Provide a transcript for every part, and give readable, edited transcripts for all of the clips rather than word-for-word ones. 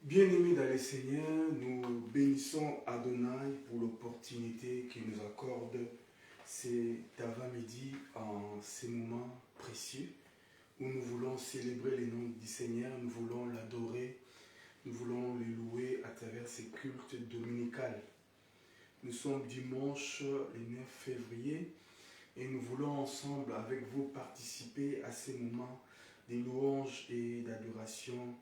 Bien-aimés dans le Seigneur, nous bénissons Adonai pour l'opportunité qu'il nous accorde cet avant-midi en ces moments précieux où nous voulons célébrer le nom du Seigneur, nous voulons l'adorer, nous voulons le louer à travers ces cultes dominicales. Nous sommes dimanche le 9 février et nous voulons ensemble avec vous participer à ces moments de louange et d'adoration,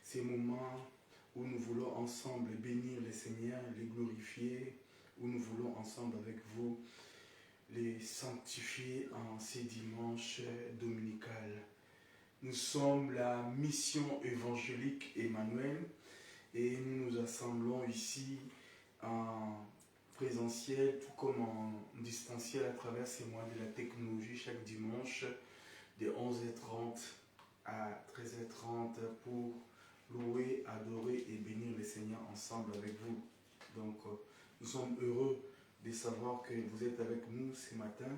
ces moments où nous voulons ensemble bénir le Seigneur, les glorifier, où nous voulons ensemble avec vous les sanctifier en ces dimanches dominicales. Nous sommes la mission évangélique Emmanuel et nous nous assemblons ici en présentiel tout comme en distanciel à travers ces mois de la technologie chaque dimanche de 11h30 à 13h30 pour louer, adorer et bénir le Seigneur ensemble avec vous. Donc, nous sommes heureux de savoir que vous êtes avec nous ce matin.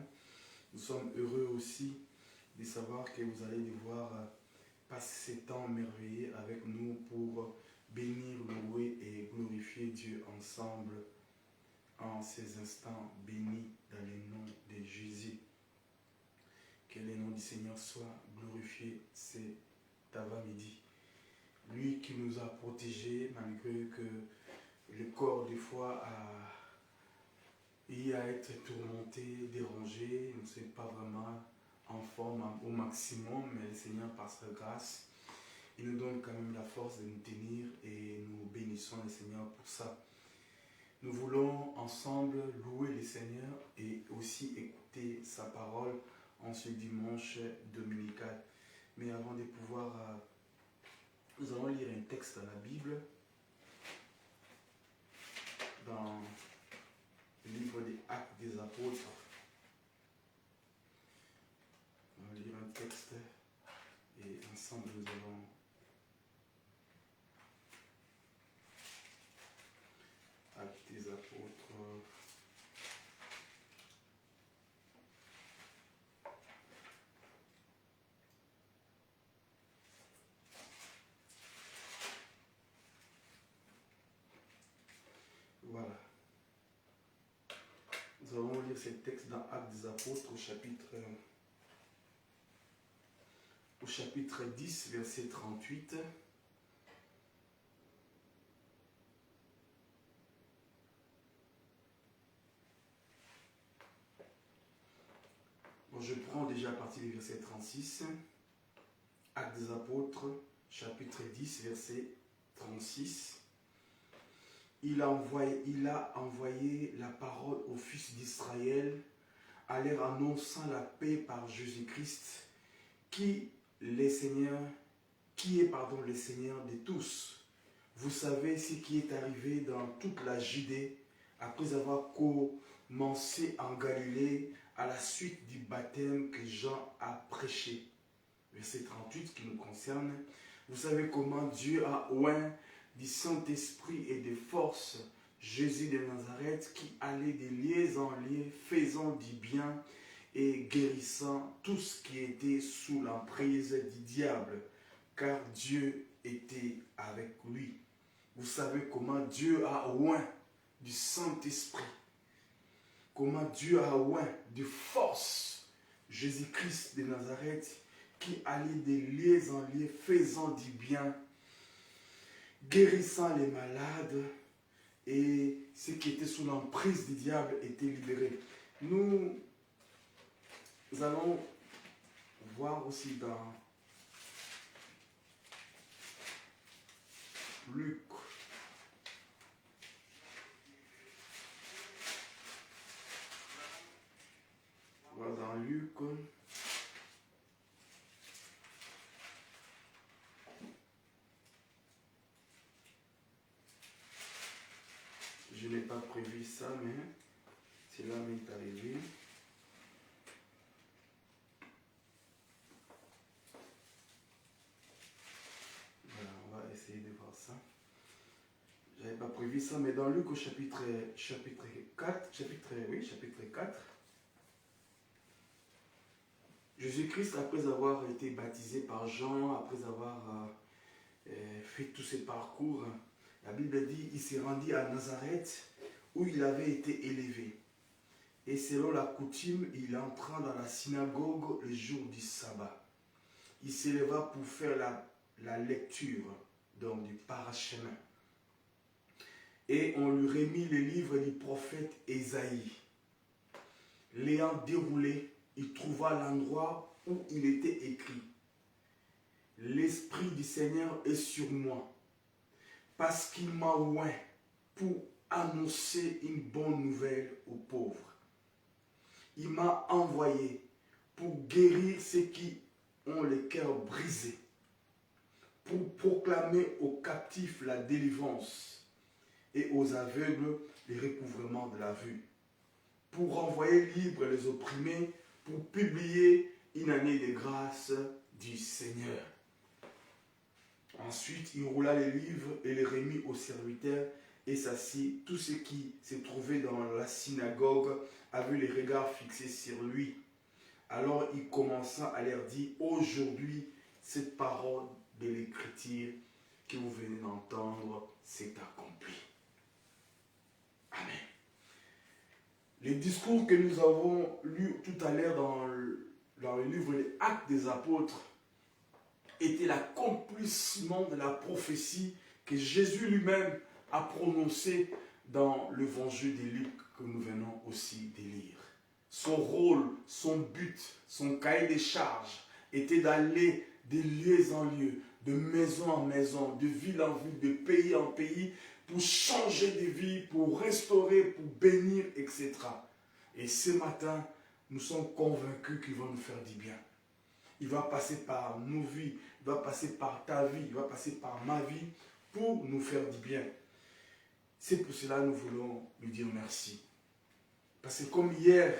Nous sommes heureux aussi de savoir que vous allez devoir passer ces temps merveilleux avec nous pour bénir, louer et glorifier Dieu ensemble en ces instants bénis dans le nom de Jésus. Que le nom du Seigneur soit glorifié cet avant-midi. Lui qui nous a protégés malgré que le corps des fois a été tourmenté, dérangé, nous ne sommes pas vraiment en forme au maximum, mais le Seigneur par sa grâce, il nous donne quand même la force de nous tenir et nous bénissons le Seigneur pour ça. Nous voulons ensemble louer le Seigneur et aussi écouter sa parole en ce dimanche dominical. Mais avant de pouvoir nous allons lire un texte dans la Bible, dans le livre des Actes des Apôtres. On va lire un texte et ensemble nous allons Actes des Apôtres. Voilà. Nous allons lire ce texte dans Actes des Apôtres au chapitre 10, verset 38. Bon, je prends déjà à partir du verset 36. Actes des Apôtres, chapitre 10, verset 36. Il a envoyé la parole aux fils d'Israël à leur annonçant la paix par Jésus-Christ, qui est le Seigneur de tous. Vous savez ce qui est arrivé dans toute la Judée après avoir commencé en Galilée à la suite du baptême que Jean a prêché. Verset 38 qui nous concerne. Vous savez comment Dieu a oint du Saint-Esprit et de force Jésus de Nazareth qui allait de lieu en lieu, faisant du bien et guérissant tous qui étaient sous l'emprise du diable, car Dieu était avec lui. Vous savez comment Dieu a oint du Saint-Esprit, comment Dieu a oint de force Jésus-Christ de Nazareth qui allait de lieu en lieu, faisant du bien, guérissant les malades, et ceux qui étaient sous l'emprise du diable étaient libérés. Nous allons voir aussi dans Luc. Voilà, dans Luc. Je n'ai pas prévu ça, mais cela m'est arrivé. Voilà, on va essayer de voir ça. Je n'avais pas prévu ça, mais dans Luc au chapitre 4, Jésus-Christ, après avoir été baptisé par Jean, après avoir fait tout ce parcours, la Bible dit qu'il s'est rendu à Nazareth où il avait été élevé. Et selon la coutume, il entra dans la synagogue le jour du sabbat. Il s'éleva pour faire la lecture, donc du parchemin. Et on lui remit le livre du prophète Ésaïe. L'ayant déroulé, il trouva l'endroit où il était écrit: L'Esprit du Seigneur est sur moi, parce qu'il m'a oint pour annoncer une bonne nouvelle aux pauvres. Il m'a envoyé pour guérir ceux qui ont le cœur brisé, pour proclamer aux captifs la délivrance et aux aveugles le recouvrement de la vue, pour renvoyer libres les opprimés, pour publier une année de grâce du Seigneur. Ensuite, il roula les livres et les remit aux serviteurs et s'assit. Tous ceux qui se trouvaient dans la synagogue avaient les regards fixés sur lui. Alors il commença à leur dire: Aujourd'hui, cette parole de l'Écriture que vous venez d'entendre s'est accomplie. Amen. Les discours que nous avons lus tout à l'heure dans le livre des Actes des Apôtres était l'accomplissement de la prophétie que Jésus lui-même a prononcée dans l'évangile de Luc que nous venons aussi de lire. Son rôle, son but, son cahier des charges était d'aller de lieu en lieu, de maison en maison, de ville en ville, de pays en pays, pour changer de vie, pour restaurer, pour bénir, etc. Et ce matin, nous sommes convaincus qu'il va nous faire du bien. Il va passer par nos vies, il va passer par ta vie, il va passer par ma vie pour nous faire du bien. C'est pour cela que nous voulons lui dire merci. Parce que comme hier,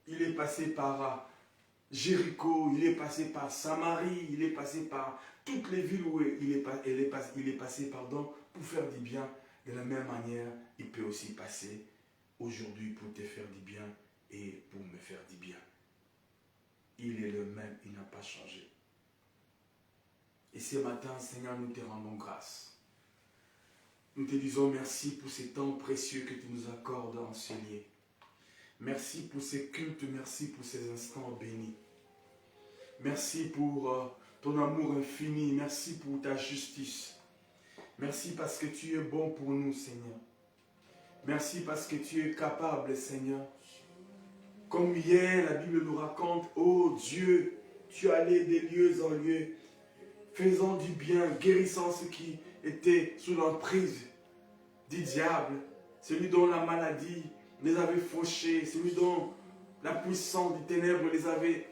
il est passé par Jéricho, il est passé par Samarie, il est passé par toutes les villes où il est passé pour faire du bien. De la même manière, il peut aussi passer aujourd'hui pour te faire du bien et pour me faire du bien. Il est le même, il n'a pas changé. Et ce matin, Seigneur, nous te rendons grâce. Nous te disons merci pour ces temps précieux que tu nous accordes en ce lieu. Merci pour ces cultes, merci pour ces instants bénis. Merci pour ton amour infini, merci pour ta justice. Merci parce que tu es bon pour nous, Seigneur. Merci parce que tu es capable, Seigneur. Comme hier, la Bible nous raconte, oh Dieu, tu allais de lieu en lieu, faisant du bien, guérissant ceux qui étaient sous l'emprise du diable, celui dont la maladie les avait fauchés, celui dont la puissance des ténèbres les avait,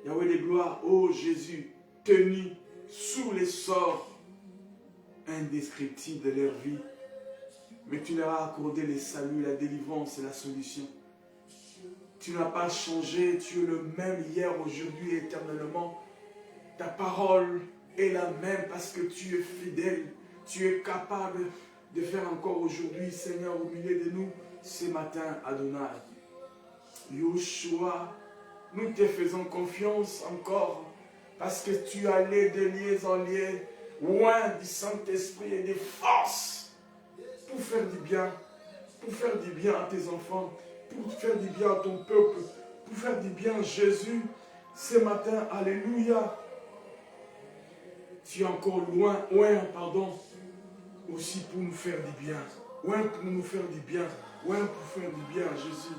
Yahweh de gloire, oh Jésus, tenus sous les sorts indescriptibles de leur vie. Mais tu leur as accordé le salut, la délivrance et la solution. Tu n'as pas changé, tu es le même hier, aujourd'hui et éternellement. Ta parole est la même parce que tu es fidèle. Tu es capable de faire encore aujourd'hui, Seigneur, au milieu de nous, ce matin, Adonai. Yeshua, nous te faisons confiance encore parce que tu allais de lieu en lieu, loin du Saint-Esprit et des forces pour faire du bien à tes enfants, pour faire du bien à ton peuple, pour faire du bien à Jésus. Ce matin, alléluia. Tu es encore loin, aussi pour nous faire du bien. Loin pour nous faire du bien. Loin pour faire du bien à Jésus.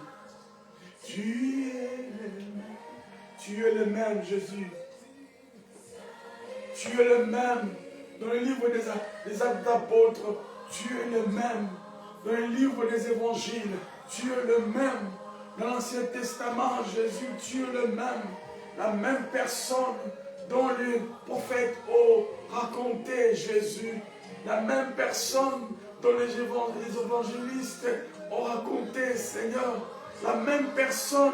Tu es le même, Jésus. Tu es le même. Dans le livre des Actes d'Apôtres, tu es le même. Dans le livre des Évangiles, tu es le même. Dans l'Ancien Testament, Jésus, tu es le même. La même personne dont les prophètes ont raconté Jésus. La même personne dont les évangélistes ont raconté, Seigneur. La même personne,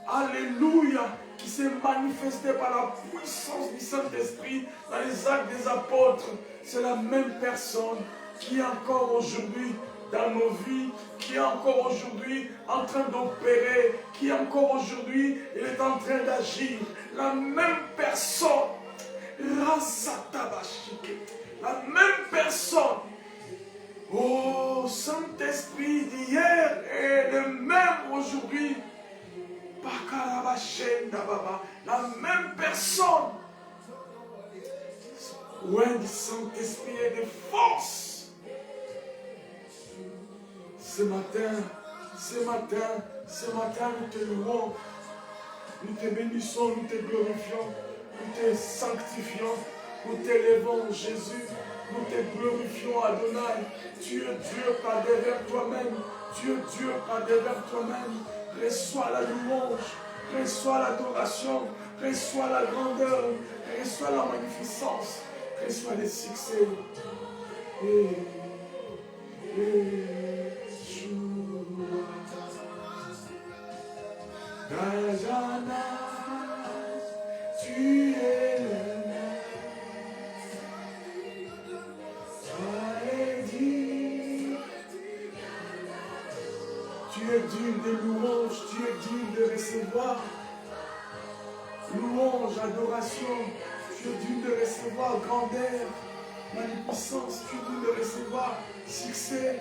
alléluia, qui s'est manifestée par la puissance du Saint-Esprit dans les Actes des Apôtres. C'est la même personne qui est encore aujourd'hui dans nos vies, qui est encore aujourd'hui en train d'opérer, qui est encore aujourd'hui, il est en train d'agir. La même personne, La même personne. Oh, Saint-Esprit d'hier est le même aujourd'hui. La même personne. Ouais, du Saint-Esprit et de force. Ce matin, nous te louons. Nous te bénissons, nous te glorifions, nous te sanctifions, nous t'élevons, Jésus, nous te glorifions, Adonai. Tu es Dieu par derrière toi-même, tu es Dieu par derrière toi-même. Reçois la louange, reçois l'adoration, reçois la grandeur, reçois la magnificence, reçois les succès. Dajana, tu es le même. Toi est digne. Tu es digne de louange, tu es digne de recevoir louange, adoration. Tu es digne de recevoir grandeur, magnificence. Tu es digne de recevoir succès.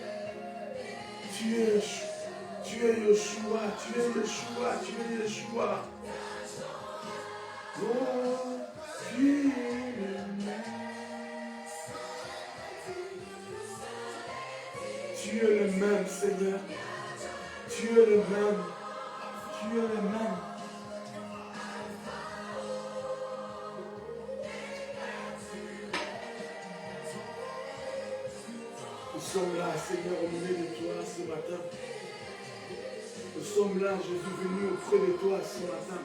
Tu es Yeshua, tu es Yeshua, tu es Yeshua. Oh, tu es le même. Tu es le même, Seigneur. Tu es le même. Tu es le même. Nous sommes là, Seigneur, au milieu de toi ce matin. Nous sommes là, Jésus, venu auprès de toi ce matin.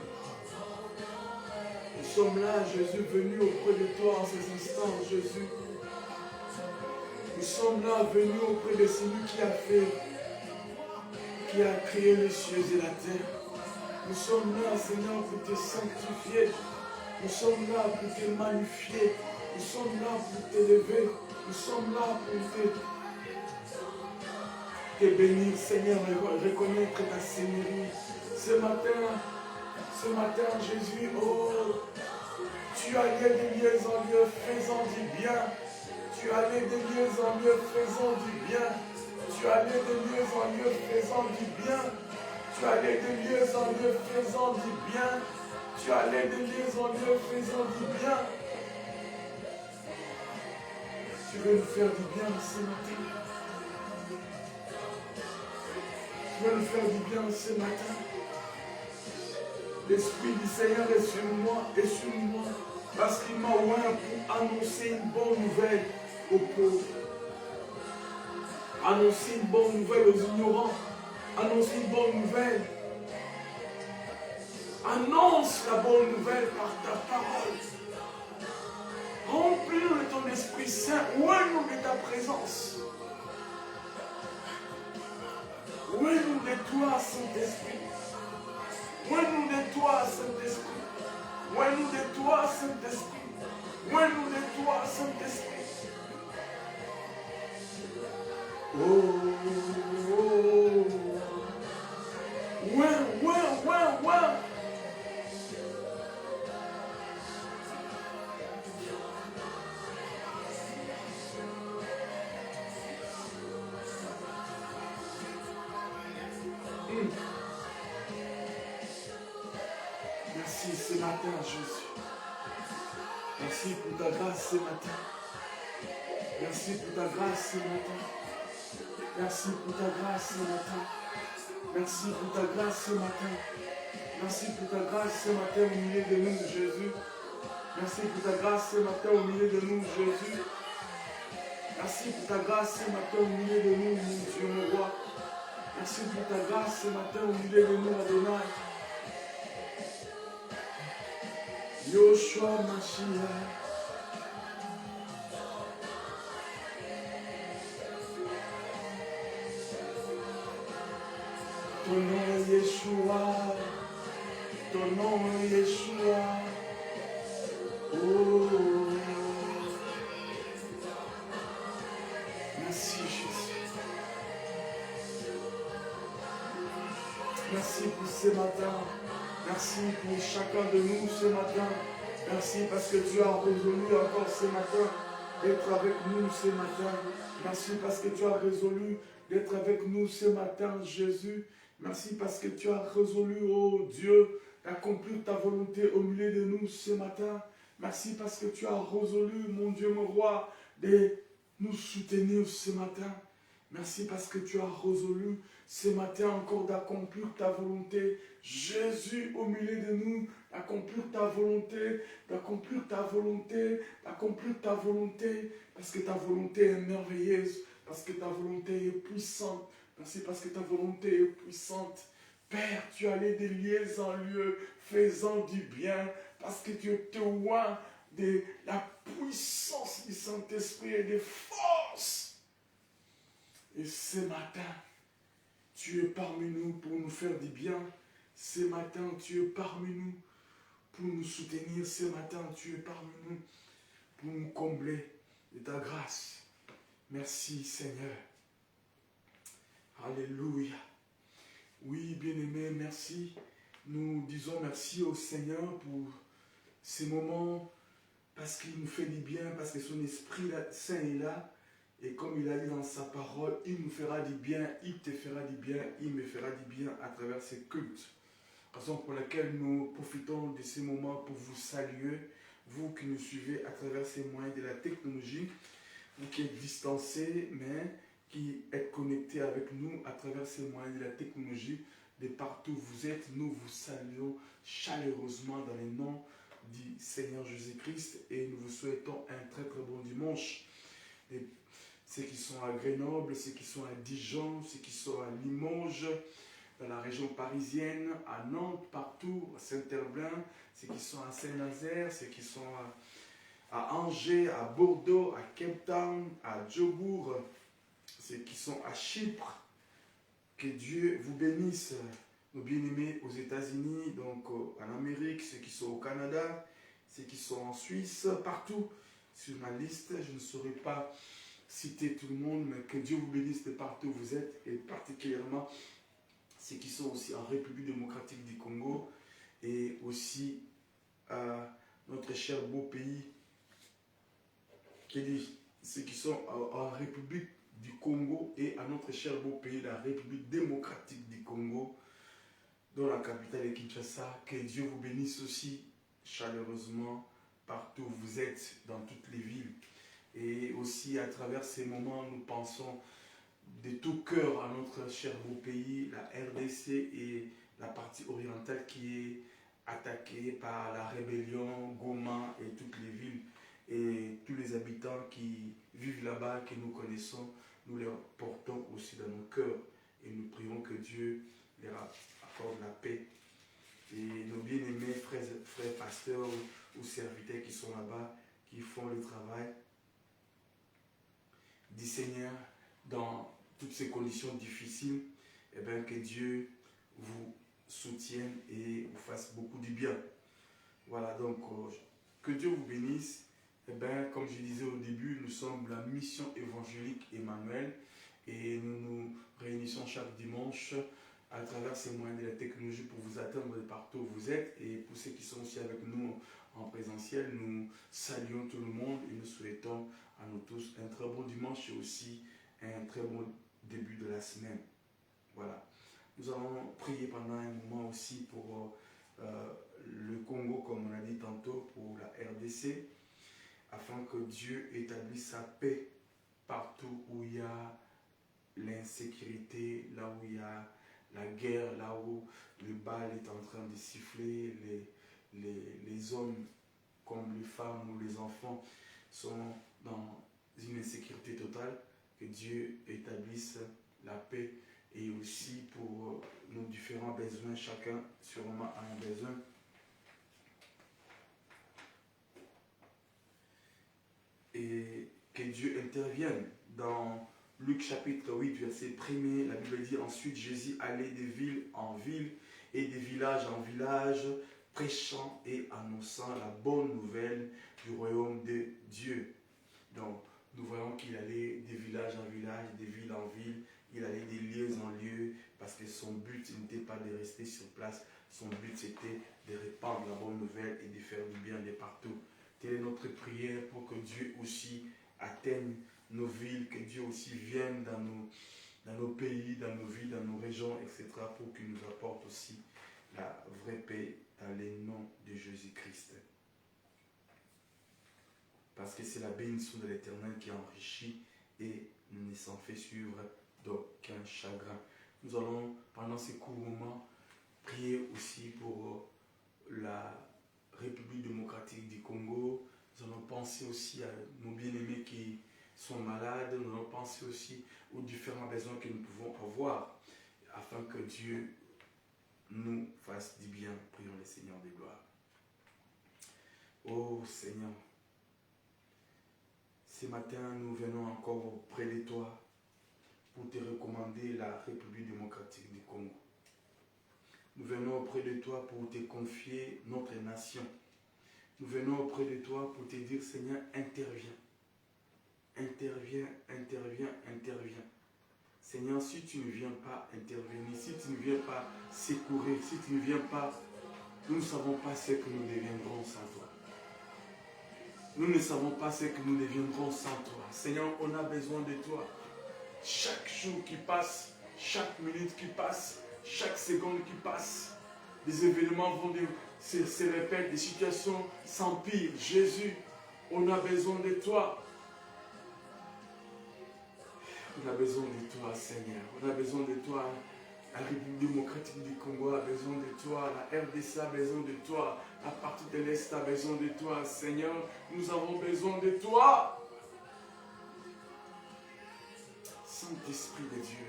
Nous sommes là, Jésus, venu auprès de toi en ces instants, Jésus. Nous sommes là, venus auprès de celui qui a créé les cieux et la terre. Nous sommes là, Seigneur, pour te sanctifier. Nous sommes là pour te magnifier. Nous sommes là pour t'élever. Nous sommes là pour te bénir, Seigneur, et reconnaître ta Seigneurie. Ce matin, Jésus, oh, tu allais de lieu en lieu, faisant du bien. Tu allais de lieu en lieu, faisant du bien. Tu allais de lieu en lieu, faisant du bien. Tu allais de lieu en lieu, faisant du bien. Tu allais de lieu en lieu, faisant du bien. Tu veux nous faire du bien ce matin. Tu veux nous faire du bien ce matin. L'Esprit du Seigneur est sur moi, parce qu'il m'a oint pour annoncer une bonne nouvelle aux pauvres. Annoncer une bonne nouvelle aux ignorants. Annoncer une bonne nouvelle. Annonce la bonne nouvelle par ta parole. Remplis-nous de ton Esprit Saint. Oint-nous de ta présence. Oint-nous de toi, Saint-Esprit. Oint-nous de toi, Saint-Esprit. Oint-nous de toi, Saint-Esprit. Oint-nous de toi, Saint-Esprit. Oh, oh, oh. Ouais. Merci ce matin, Jésus. Merci pour ta grâce ce matin. Merci pour ta grâce ce matin. Merci pour ta grâce ce matin. Merci pour ta grâce ce matin. Merci pour ta grâce ce matin au milieu de nous, Jésus. Merci pour ta grâce ce matin au milieu de nous, Jésus. Merci pour ta grâce ce matin au milieu de nous, mon Dieu, mon roi. Merci pour ta grâce ce matin au milieu de nous, Adonai. Yoshua Mashiach. Ton nom est Yeshua. Ton nom est Yeshua. Oh. Merci Jésus. Merci pour ce matin. Merci pour chacun de nous ce matin. Merci parce que tu as résolu encore ce matin. d'être avec nous ce matin. Merci parce que tu as résolu d'être avec nous ce matin, Jésus. Merci parce que tu as résolu, oh Dieu, d'accomplir ta volonté au milieu de nous ce matin. Merci parce que tu as résolu, mon Dieu, mon roi, de nous soutenir ce matin. Merci parce que tu as résolu ce matin encore d'accomplir ta volonté. Jésus, au milieu de nous, d'accomplir ta volonté, d'accomplir ta volonté, d'accomplir ta volonté, parce que ta volonté est merveilleuse, parce que ta volonté est puissante. Merci parce que ta volonté est puissante. Père, tu allais des lieux en lieu, faisant du bien, parce que tu te oins de la puissance du Saint-Esprit et des forces. Et ce matin, tu es parmi nous pour nous faire du bien. Ce matin, tu es parmi nous pour nous soutenir. Ce matin, tu es parmi nous pour nous combler de ta grâce. Merci Seigneur. Alléluia. Oui, bien-aimé, merci. Nous disons merci au Seigneur pour ces moments, parce qu'il nous fait du bien, parce que son Esprit Saint est là. Et comme il a dit dans sa parole, il nous fera du bien, il te fera du bien, il me fera du bien à travers ces cultes. Raison pour laquelle nous profitons de ces moments pour vous saluer, vous qui nous suivez à travers ces moyens de la technologie, vous qui êtes distancés, mais qui êtes connectés avec nous à travers ces moyens de la technologie, de partout où vous êtes, nous vous saluons chaleureusement dans le nom du Seigneur Jésus-Christ et nous vous souhaitons un très très bon dimanche. Et ceux qui sont à Grenoble, ceux qui sont à Dijon, ceux qui sont à Limoges, dans la région parisienne, à Nantes, partout, à Saint-Herblain, ceux qui sont à Saint-Nazaire, ceux qui sont à Angers, à Bordeaux, à Cape Town, à Djobourg, ceux qui sont à Chypre. Que Dieu vous bénisse, nos bien-aimés aux États-Unis, donc en Amérique, ceux qui sont au Canada, ceux qui sont en Suisse, partout sur ma liste. Je ne saurais pas citer tout le monde, mais que Dieu vous bénisse de partout où vous êtes, et particulièrement ceux qui sont aussi en République démocratique du Congo, et aussi notre cher beau pays, ceux qui sont en République du Congo et à notre cher beau pays, la République démocratique du Congo, dont la capitale est Kinshasa. Que Dieu vous bénisse aussi chaleureusement partout où vous êtes, dans toutes les villes. Et aussi à travers ces moments, nous pensons de tout cœur à notre cher beau pays, la RDC et la partie orientale qui est attaquée par la rébellion, Goma et toutes les villes. Et tous les habitants qui vivent là-bas, que nous connaissons, nous les portons aussi dans nos cœurs. Et nous prions que Dieu leur accorde la paix. Et nos bien-aimés frères pasteurs ou serviteurs qui sont là-bas, qui font le travail du Seigneur dans toutes ces conditions difficiles, eh bien, que Dieu vous soutienne et vous fasse beaucoup du bien. Voilà, donc que Dieu vous bénisse. Eh bien, comme je disais au début, nous sommes la mission évangélique Emmanuel et nous nous réunissons chaque dimanche à travers ces moyens de la technologie pour vous atteindre de partout où vous êtes. Et pour ceux qui sont aussi avec nous en présentiel, nous saluons tout le monde et nous souhaitons à nous tous un très bon dimanche et aussi un très bon début de la semaine. Voilà. Nous allons prier pendant un moment aussi pour le Congo, comme on a dit tantôt, pour la RDC, afin que Dieu établisse sa paix partout où il y a l'insécurité, là où il y a la guerre, là où le bal est en train de siffler, les hommes comme les femmes ou les enfants sont dans une insécurité totale. Que Dieu établisse la paix et aussi pour nos différents besoins, chacun sûrement a un besoin. Et que Dieu intervienne. Dans Luc chapitre 8, verset 1er, la Bible dit: ensuite Jésus allait de ville en ville et de village en village, prêchant et annonçant la bonne nouvelle du royaume de Dieu. Donc, nous voyons qu'il allait de village en village, de ville en ville, il allait de lieu en lieu, parce que son but n'était pas de rester sur place, son but c'était de répandre la bonne nouvelle et de faire du bien de partout. Telle est notre prière pour que Dieu aussi atteigne nos villes, que Dieu aussi vienne dans nos pays, dans nos villes, dans nos régions, etc., pour qu'il nous apporte aussi la vraie paix dans les noms de Jésus-Christ. Parce que c'est la bénédiction de l'Éternel qui enrichit et ne s'en fait suivre d'aucun chagrin. Nous allons, pendant ces courts moments, prier aussi pour la République démocratique du Congo. Nous allons penser aussi à nos bien-aimés qui sont malades. Nous allons penser aussi aux différents besoins que nous pouvons avoir afin que Dieu nous fasse du bien. Prions le Seigneur des gloires. Oh Seigneur, ce matin, nous venons encore auprès de toi pour te recommander la République démocratique du Congo. Nous venons auprès de toi pour te confier notre nation. Nous venons auprès de toi pour te dire, Seigneur, interviens. Interviens, interviens, interviens. Seigneur, si tu ne viens pas intervenir, si tu ne viens pas secourir, si tu ne viens pas, nous ne savons pas ce que nous deviendrons sans toi. Nous ne savons pas ce que nous deviendrons sans toi. Seigneur, on a besoin de toi. Chaque jour qui passe, chaque minute qui passe, chaque seconde qui passe, des événements vont se répètent, des situations s'empirent. Jésus, on a besoin de toi. On a besoin de toi, Seigneur. On a besoin de toi. La République démocratique du Congo a besoin de toi. La RDC a besoin de toi. La partie de l'Est a besoin de toi, Seigneur. Nous avons besoin de toi. Saint-Esprit de Dieu,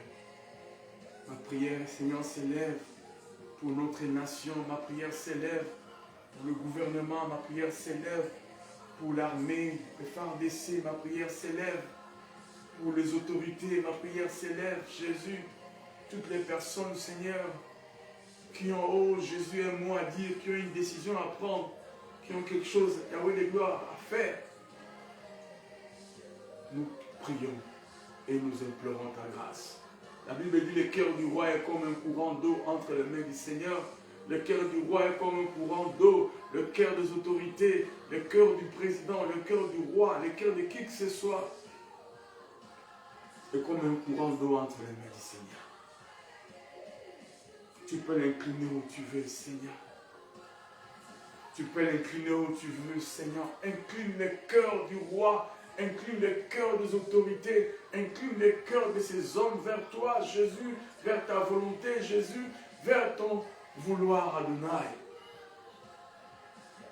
ma prière, Seigneur, s'élève pour notre nation. Ma prière s'élève pour le gouvernement. Ma prière s'élève pour l'armée, le FARDC. Ma prière s'élève pour les autorités. Ma prière s'élève, Jésus. Toutes les personnes, Seigneur, qui ont, oh Jésus, un mot à dire, qui ont une décision à prendre, qui ont quelque chose, Yahweh de gloire, à faire. Nous prions et nous implorons ta grâce. La Bible dit, le cœur du roi est comme un courant d'eau entre les mains du Seigneur. Le cœur du roi est comme un courant d'eau. Le cœur des autorités, le cœur du président, le cœur du roi, le cœur de qui que ce soit, est comme un courant d'eau entre les mains du Seigneur. Tu peux l'incliner où tu veux, Seigneur. Tu peux l'incliner où tu veux, Seigneur. Incline le cœur du roi. Incline le cœur des autorités. Incline le cœur de ces hommes vers toi, Jésus. Vers ta volonté, Jésus. Vers ton vouloir, Adonai.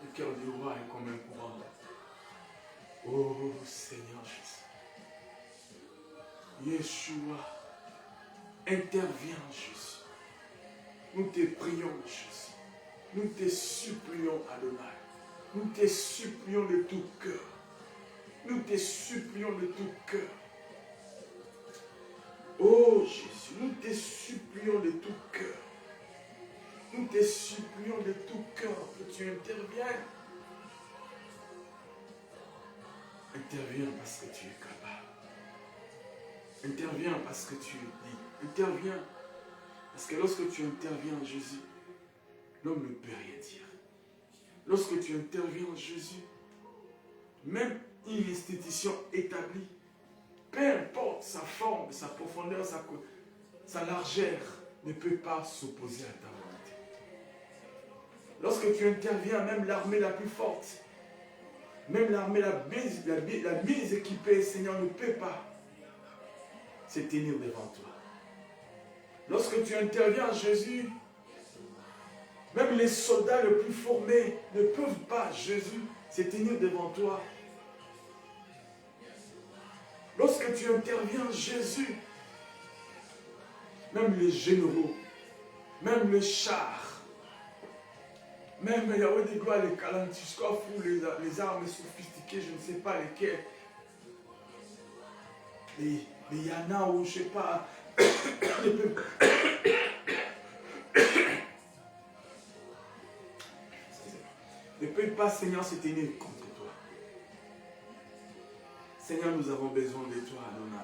Le cœur du roi est comme un courant. Oh, Seigneur Jésus. Yeshua. Interviens, Jésus. Nous te prions, Jésus. Nous te supplions, Adonai. Nous te supplions de tout cœur. Nous te supplions de tout cœur. Oh Jésus, nous te supplions de tout cœur. Nous te supplions de tout cœur que tu interviennes. Interviens parce que tu es capable. Interviens parce que tu es dit. Interviens. Parce que lorsque tu interviens, Jésus, l'homme ne peut rien dire. Lorsque tu interviens, Jésus, même une institution établie, peu importe sa forme, sa profondeur, sa largeur, ne peut pas s'opposer à ta volonté. Lorsque tu interviens, même l'armée la plus forte, même l'armée la mieux équipée, Seigneur, ne peut pas se tenir devant toi. Lorsque tu interviens, Jésus, même les soldats les plus formés ne peuvent pas, Jésus, se tenir devant toi. Lorsque tu interviens, Jésus, même les généraux, même les chars, même Yahweh de gloire, les Kalachnikov ou les armes sophistiquées, je ne sais pas lesquelles, les Yana ou je ne sais pas, ne peut pas, Seigneur, se tenir contre toi. Seigneur, nous avons besoin de toi, Adonai.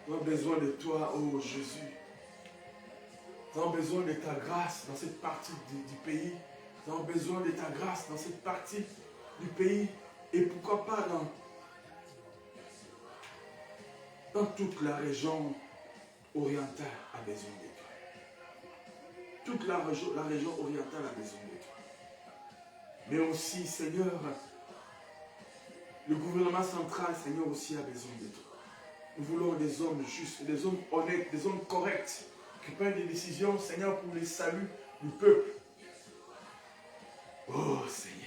Nous avons besoin de toi, oh Jésus. Nous avons besoin de ta grâce dans cette partie du pays. Nous avons besoin de ta grâce dans cette partie du pays. Et pourquoi pas dans toute la région orientale a besoin de toi. Toute la région orientale a besoin de toi. Mais aussi, Seigneur, le gouvernement central, Seigneur, aussi a besoin de toi. Nous voulons des hommes justes, des hommes honnêtes, des hommes corrects, qui prennent des décisions, Seigneur, pour le salut du peuple. Oh, Seigneur.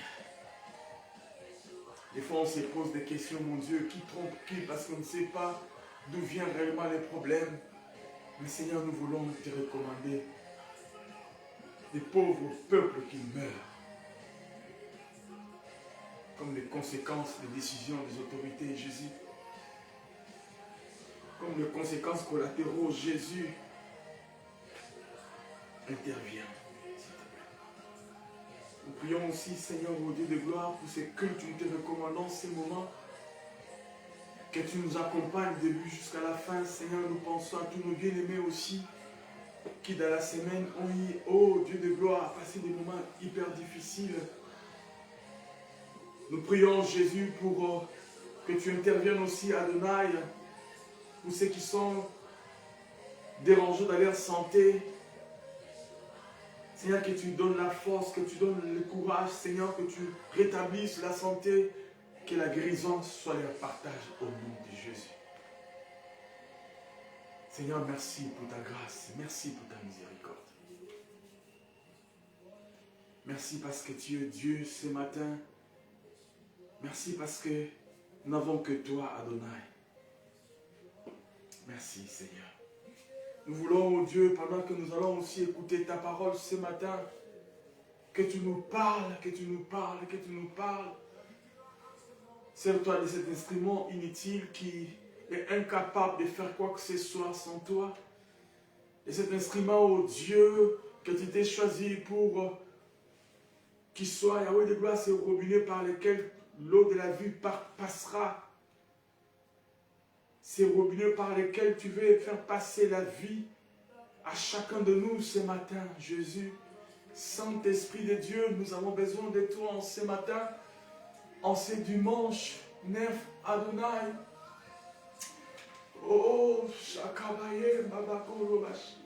Des fois, on se pose des questions, mon Dieu, qui trompe qui, parce qu'on ne sait pas d'où viennent réellement les problèmes. Mais Seigneur, nous voulons te recommander des pauvres peuples qui meurent, comme les conséquences des décisions des autorités, Jésus. Comme les conséquences collatéraux, Jésus intervient. Nous prions aussi, Seigneur, au Dieu de gloire, pour ces cultes, nous te recommandons ces moments, que tu nous accompagnes du début jusqu'à la fin. Seigneur, nous pensons à tous nos bien-aimés aussi, qui dans la semaine ont eu, oh Dieu de gloire, passé des moments hyper difficiles. Nous prions, Jésus, pour que tu interviennes aussi, Adonai, pour ceux qui sont dérangés dans leur santé. Seigneur, que tu donnes la force, que tu donnes le courage, Seigneur, que tu rétablisses la santé, que la guérison soit leur partage au nom de Jésus. Seigneur, merci pour ta grâce, merci pour ta miséricorde. Merci parce que tu es Dieu ce matin. Merci parce que nous n'avons que toi, Adonai. Merci, Seigneur. Nous voulons, oh Dieu, pendant que nous allons aussi écouter ta parole ce matin, que tu nous parles, que tu nous parles, que tu nous parles. Sers-toi de cet instrument inutile qui est incapable de faire quoi que ce soit sans toi. Et cet instrument, oh Dieu, que tu t'es choisi pour qu'il soit, Yahweh de gloire, c'est au robinet par lequel l'eau de la vie passera. Ces robinets par lesquels tu veux faire passer la vie à chacun de nous ce matin, Jésus. Saint-Esprit de Dieu, nous avons besoin de toi en ce matin, en ce dimanche 9 Adonai. Oh, Shakabaye, Babakorobashi.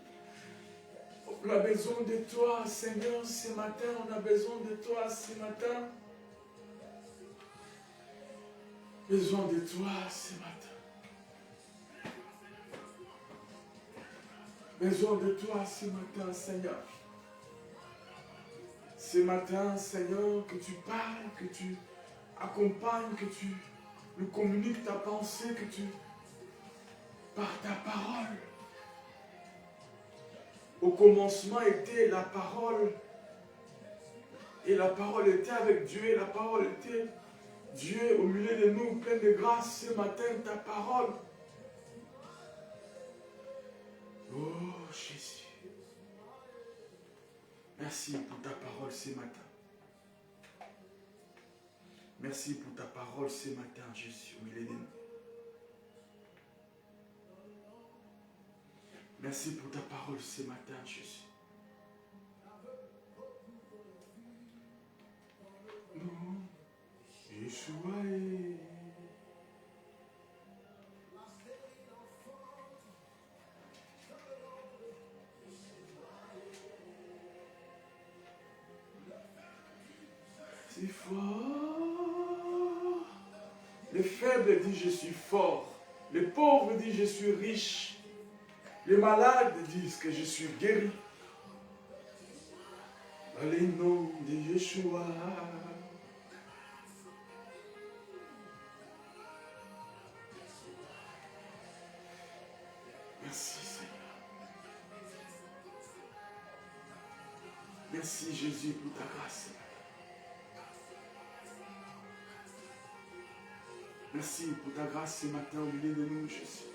On a besoin de toi, Seigneur, ce matin. On a besoin de toi ce matin. Besoin de toi ce matin. Besoin de toi ce matin, Seigneur. Ce matin, Seigneur, que tu parles, que tu accompagnes, que tu nous communiques ta pensée, que tu, par ta parole. Au commencement était la parole. Et la parole était avec Dieu. Et la parole était Dieu au milieu de nous, plein de grâce. Ce matin, ta parole. Oh Jésus, merci pour ta parole ce matin. Merci pour ta parole ce matin, Jésus, au milieu de nous. Merci pour ta parole ce matin, Jésus. Nous, Yeshua. C'est fort. Les faibles disent je suis fort. Les pauvres disent je suis riche. Les malades disent que je suis guéri. Dans les noms de Yeshua. Merci Seigneur. Merci Jésus pour ta grâce. Merci pour ta grâce ce matin au milieu de nous, Jésus.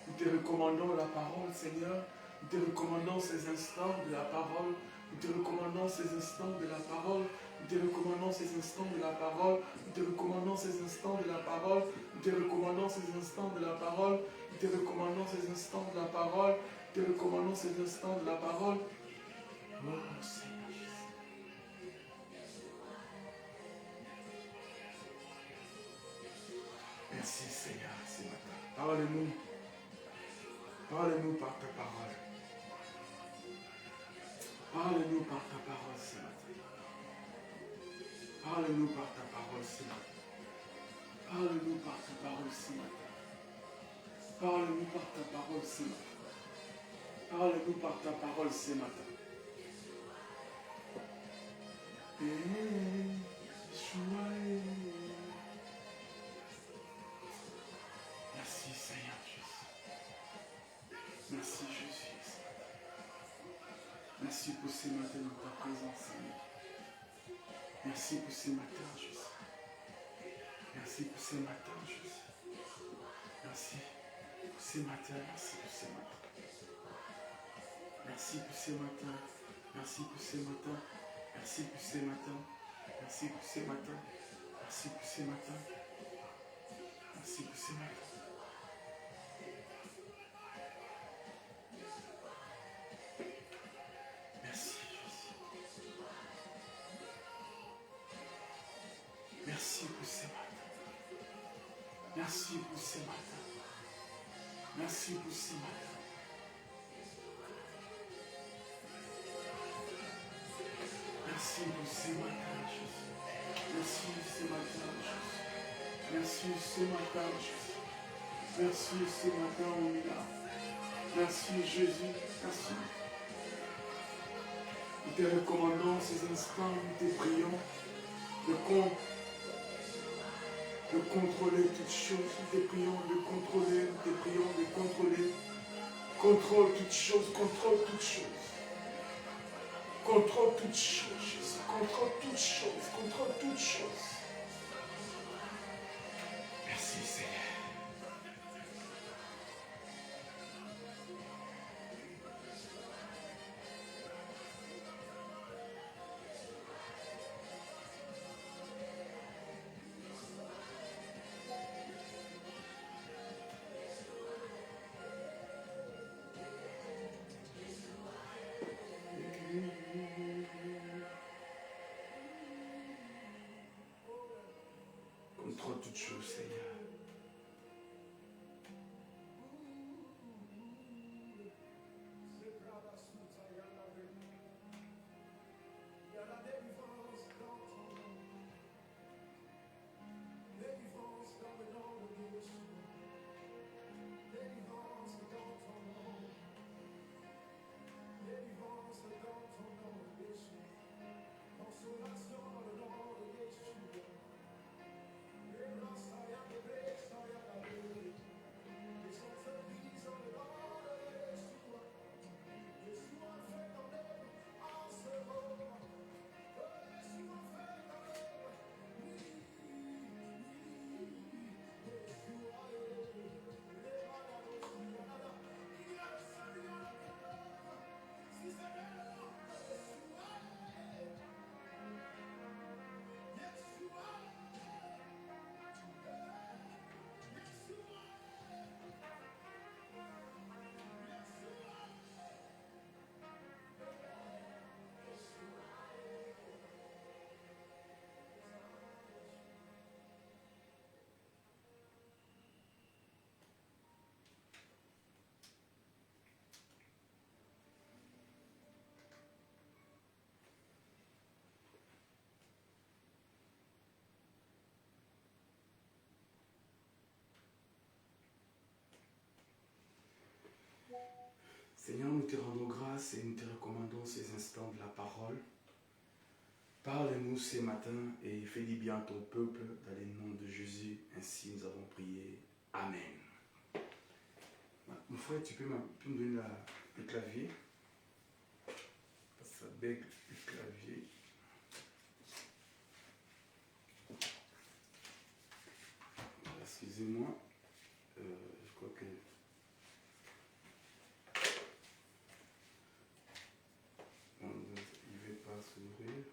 Nous te recommandons la parole, Seigneur. Nous te recommandons ces instants de la parole. Nous te recommandons ces instants de la parole. Nous te recommandons ces instants de la parole. Nous te recommandons ces instants de la parole. Nous te recommandons ces instants de la parole. Nous te recommandons ces instants de la parole. Nous te recommandons ces instants de la parole. Oh Seigneur. Merci Seigneur ce matin. Parle-nous. Parle-nous par ta parole. Parle-nous par ta parole ce matin. Parle-nous par ta parole ce matin. Parle-nous par ta parole ce matin. Parle-nous par ta parole ce matin. Parle-nous par ta parole ce matin. Merci Seigneur Jésus. Merci Jésus. Merci pour ce matin dans ta présence Seigneur. Merci pour ce matin Jésus. Merci pour ce matin Jésus. Merci pour ce matin. Merci pour ce matin. Merci pour ce matin. Merci pour ce matin. Merci pour ce matin. Merci pour ce matin. Merci pour ce matin. Merci pour ce matin. Merci Jésus. Merci pour ce matin. Merci pour ce matin. Merci pour ce matin. Merci pour ce matin, Jésus. Merci ce matin, Jésus. Merci ce matin, Jésus. Merci ce matin, on est là. Merci Jésus. Merci. Nous te recommandons ces instants, nous te prions de contrôler toutes choses. Nous te prions de contrôler, nous te prions de contrôler. Contrôle toutes choses, contrôle toutes choses. Contrôle toutes choses, Jésus. Contrôle toutes choses, contrôle toutes choses. Merci Seigneur. Contrôle toutes choses, Seigneur. Seigneur, nous te rendons grâce et nous te recommandons ces instants de la parole. Parle-nous ce matin et fais du bien à ton peuple dans le nom de Jésus. Ainsi nous avons prié. Amen. Mon frère, tu peux me donner le clavier? Ça bègue le clavier. Excusez-moi. Je crois que... il ne veut pas s'ouvrir.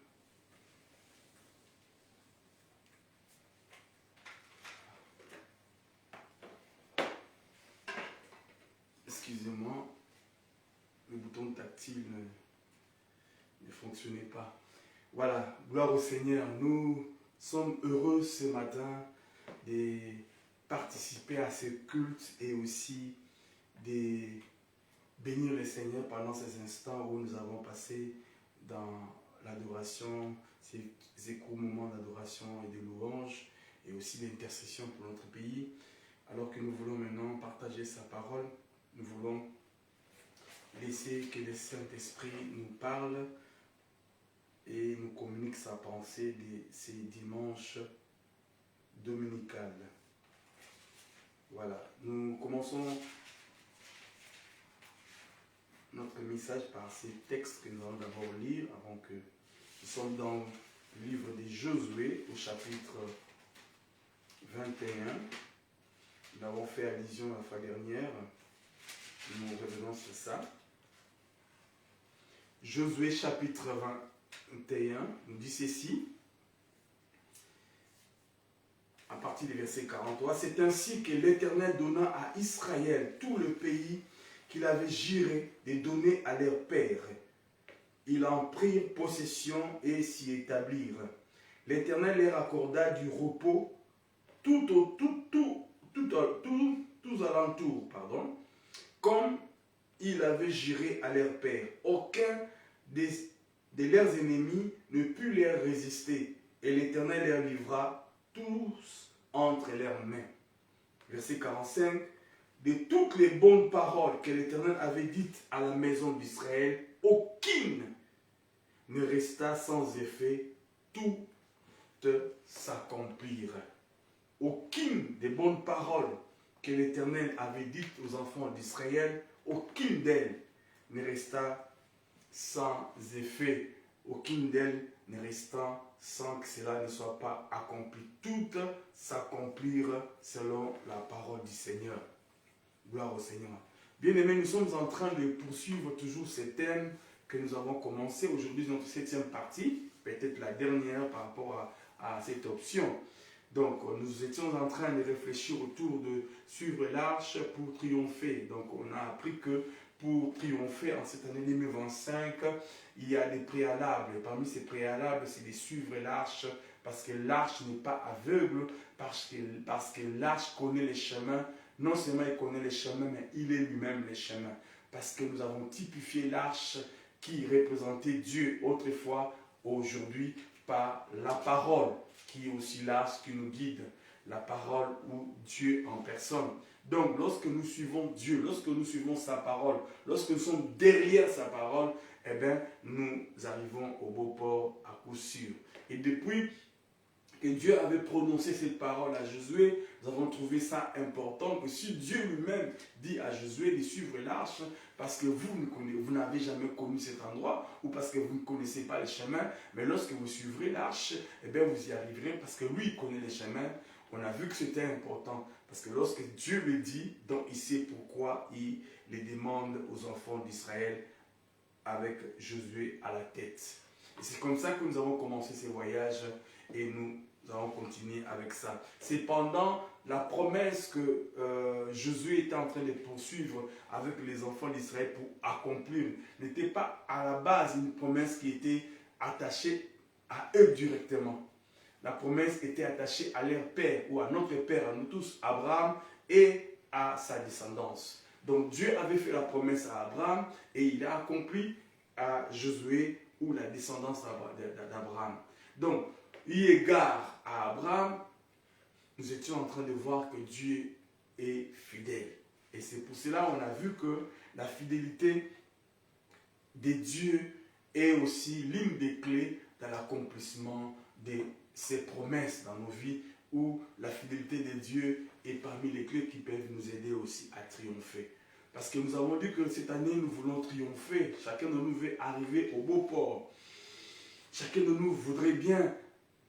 Excusez-moi, le bouton tactile ne fonctionnait pas. Voilà, gloire au Seigneur. Nous sommes heureux ce matin de participer à ce culte et aussi de bénir le Seigneur pendant ces instants où nous avons passé dans l'adoration, ces courts moments d'adoration et de louange, et aussi l'intercession pour notre pays. Alors que nous voulons maintenant partager sa parole, nous voulons laisser que le Saint-Esprit nous parle et nous communique sa pensée de ces dimanches dominicales. Voilà, nous commençons notre message par ces textes que nous allons d'abord lire avant que nous sommes dans le livre de Josué au chapitre 21. Nous avons fait allusion la fois dernière. Nous revenons sur ça. Josué chapitre 21 nous dit ceci. À partir du verset 43, c'est ainsi que l'Éternel donna à Israël tout le pays qu'il avait juré de donner à leurs pères. Ils en prirent possession et s'y établirent. L'Éternel leur accorda du repos tous alentours, comme il avait juré à leurs pères. Aucun de leurs ennemis ne put leur résister, et l'Éternel leur livra tous entre leurs mains. Verset 45. De toutes les bonnes paroles que l'Éternel avait dites à la maison d'Israël, aucune ne resta sans effet, toutes s'accomplirent. Aucune des bonnes paroles que l'Éternel avait dites aux enfants d'Israël, aucune d'elles ne resta sans effet, aucune d'elles ne resta sans que cela ne soit pas accompli. Toutes s'accomplirent selon la parole du Seigneur. Gloire au Seigneur. Bien-aimés, nous sommes en train de poursuivre toujours ce thème que nous avons commencé. Aujourd'hui, notre 7e partie, peut-être la dernière par rapport à cette option. Donc, nous étions en train de réfléchir autour de suivre l'arche pour triompher. Donc, on a appris que pour triompher en cette année 2025, il y a des préalables. Et parmi ces préalables, c'est de suivre l'arche parce que l'arche n'est pas aveugle, parce que l'arche connaît les chemins. Non seulement il connaît les chemins, mais il est lui-même les chemins. Parce que nous avons typifié l'arche qui représentait Dieu autrefois, aujourd'hui, par la parole, qui est aussi l'arche qui nous guide. La parole ou Dieu en personne. Donc, lorsque nous suivons Dieu, lorsque nous suivons sa parole, lorsque nous sommes derrière sa parole, eh bien, nous arrivons au beau port à coup sûr. Et depuis que Dieu avait prononcé cette parole à Josué, nous avons trouvé ça important que si Dieu lui-même dit à Josué de suivre l'arche, parce que vous n'avez jamais connu cet endroit, ou parce que vous ne connaissez pas les chemins, mais lorsque vous suivrez l'arche, eh bien vous y arriverez, parce que lui, il connaît les chemins. On a vu que c'était important, parce que lorsque Dieu le dit, donc il sait pourquoi il les demande aux enfants d'Israël avec Josué à la tête. Et c'est comme ça que nous avons commencé ce voyage, et nous allons continuer avec ça. C'est pendant la promesse que Josué était en train de poursuivre avec les enfants d'Israël pour accomplir. N'était pas à la base une promesse qui était attachée à eux directement. La promesse était attachée à leur père ou à notre père, à nous tous, Abraham, et à sa descendance. Donc Dieu avait fait la promesse à Abraham et il a accompli à Josué ou la descendance d'Abraham. Donc, eu égard à Abraham, nous étions en train de voir que Dieu est fidèle. Et c'est pour cela qu'on a vu que la fidélité de Dieu est aussi l'une des clés dans l'accomplissement de ses promesses dans nos vies, où la fidélité de Dieu est parmi les clés qui peuvent nous aider aussi à triompher. Parce que nous avons dit que cette année, nous voulons triompher. Chacun de nous veut arriver au beau port. Chacun de nous voudrait bien,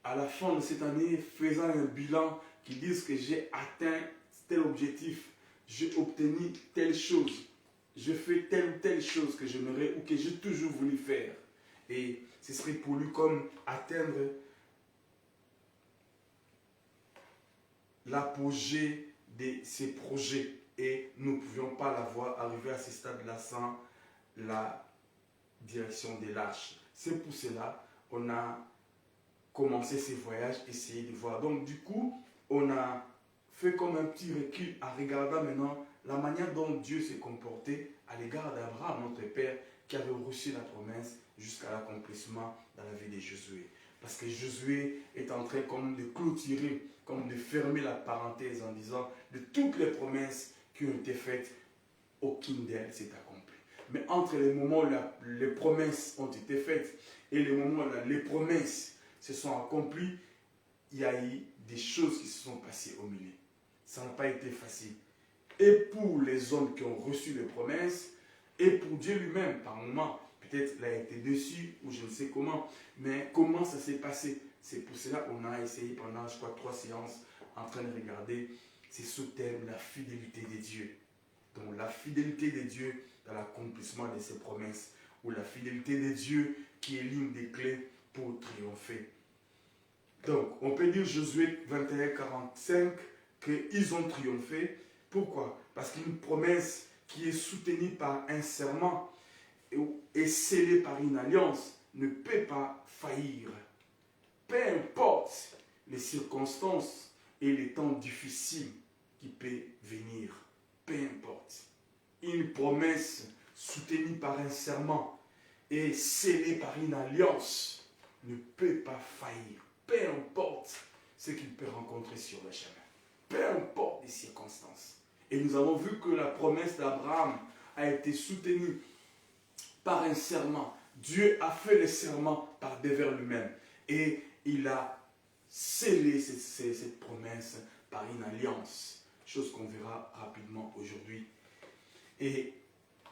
à la fin de cette année, faisant un bilan qui dise que j'ai atteint tel objectif, j'ai obtenu telle chose, je fais telle ou telle chose que j'aimerais ou que j'ai toujours voulu faire. Et ce serait pour lui comme atteindre l'apogée de ses projets. Et nous ne pouvions pas l'avoir arrivé à ce stade-là sans la direction de l'arche. C'est pour cela qu'on a commencé ces voyages, essayer de voir. Donc du coup, on a fait comme un petit recul en regardant maintenant la manière dont Dieu s'est comporté à l'égard d'Abraham, notre Père, qui avait reçu la promesse jusqu'à l'accomplissement dans la vie de Josué. Parce que Josué est en train comme de clôturer, comme de fermer la parenthèse en disant de toutes les promesses qui ont été faites, aucune d'elles s'est accomplie. Mais entre les moments où les promesses ont été faites et les moments où les promesses se sont accomplies, il y a eu des choses qui se sont passées au milieu. Ça n'a pas été facile. Et pour les hommes qui ont reçu les promesses, et pour Dieu lui-même, par moments, peut-être il a été déçu ou je ne sais comment, mais comment ça s'est passé? C'est pour cela qu'on a essayé pendant, je crois, 3 séances en train de regarder ces sous-thèmes, la fidélité de Dieu. Donc la fidélité de Dieu dans l'accomplissement de ses promesses, ou la fidélité de Dieu qui est l'une des clés pour triompher. Donc on peut dire Josué 21, 45 qu'ils ont triomphé. Pourquoi? Parce qu'une promesse qui est soutenue par un serment et scellée par une alliance ne peut pas faillir. Peu importe les circonstances et les temps difficiles qui peuvent venir. Peu importe. Une promesse soutenue par un serment et scellée par une alliance ne peut pas faillir. Peu importe ce qu'il peut rencontrer sur le chemin. Peu importe les circonstances. Et nous avons vu que la promesse d'Abraham a été soutenue par un serment. Dieu a fait le serment par devers lui-même. Et il a scellé cette promesse par une alliance. Chose qu'on verra rapidement aujourd'hui. Et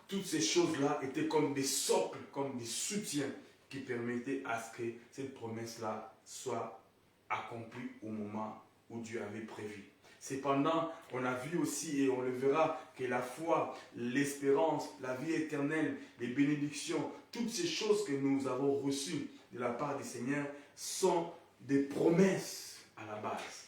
toutes ces choses-là étaient comme des socles, comme des soutiens qui permettaient à ce que cette promesse-là soit accomplie au moment où Dieu avait prévu. Cependant, on a vu aussi, et on le verra, que la foi, l'espérance, la vie éternelle, les bénédictions, toutes ces choses que nous avons reçues de la part du Seigneur sont des promesses à la base.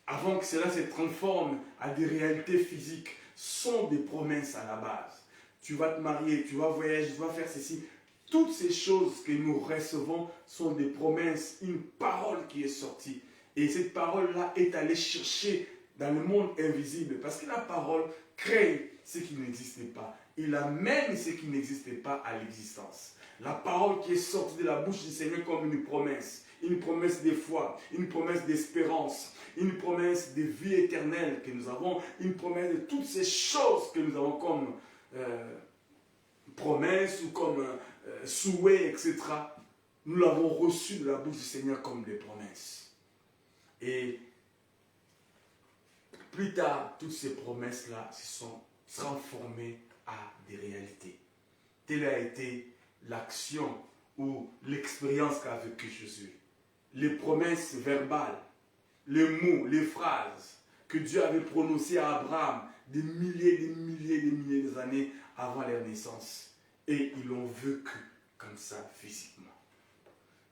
Avant que cela se transforme à des réalités physiques, sont des promesses à la base. Tu vas te marier, tu vas voyager, tu vas faire ceci. Toutes ces choses que nous recevons sont des promesses, une parole qui est sortie. Et cette parole-là est allée chercher dans le monde invisible. Parce que la parole crée ce qui n'existait pas. Il amène ce qui n'existait pas à l'existence. La parole qui est sortie de la bouche du Seigneur comme une promesse de foi, une promesse d'espérance, une promesse de vie éternelle que nous avons, une promesse de toutes ces choses que nous avons comme promesse ou comme souhait, etc. Nous l'avons reçu de la bouche du Seigneur comme des promesses. Et plus tard, toutes ces promesses-là se sont transformées à des réalités. Telle a été l'action ou l'expérience qu'a vécu Jésus. Les promesses verbales, les mots, les phrases que Dieu avait prononcées à Abraham des milliers d'années avant leur naissance. Et ils l'ont vécu comme ça physiquement.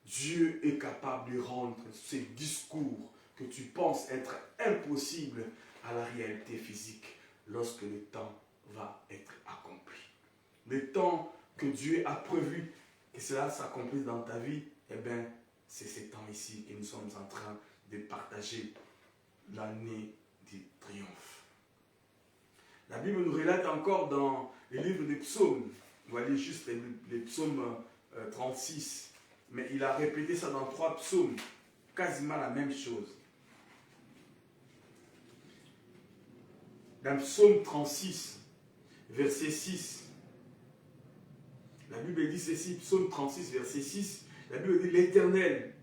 Dieu est capable de rendre ces discours que tu penses être impossibles à la réalité physique lorsque le temps va être accompli. Le temps que Dieu a prévu que cela s'accomplisse dans ta vie, eh bien, c'est ce temps ici que nous sommes en train de partager l'année du triomphe. La Bible nous relate encore dans le livre des psaumes. On va lire juste les psaumes 36. Mais il a répété ça dans 3 psaumes. Quasiment la même chose. Dans le psaume 36, verset 6, la Bible dit ceci, psaume 36, verset 6, la Bible dit l'Éternel,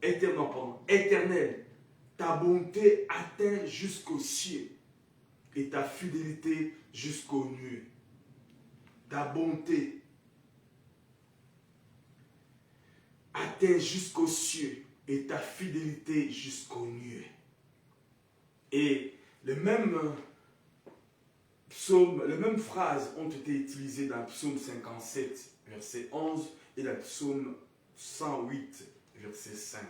éternel, ta bonté atteint jusqu'aux cieux et ta fidélité jusqu'aux nuées. Ta bonté atteint jusqu'aux cieux et ta fidélité jusqu'aux nuées. Et les mêmes phrases ont été utilisées dans le psaume 57, verset 11 et dans le psaume 108, verset 5.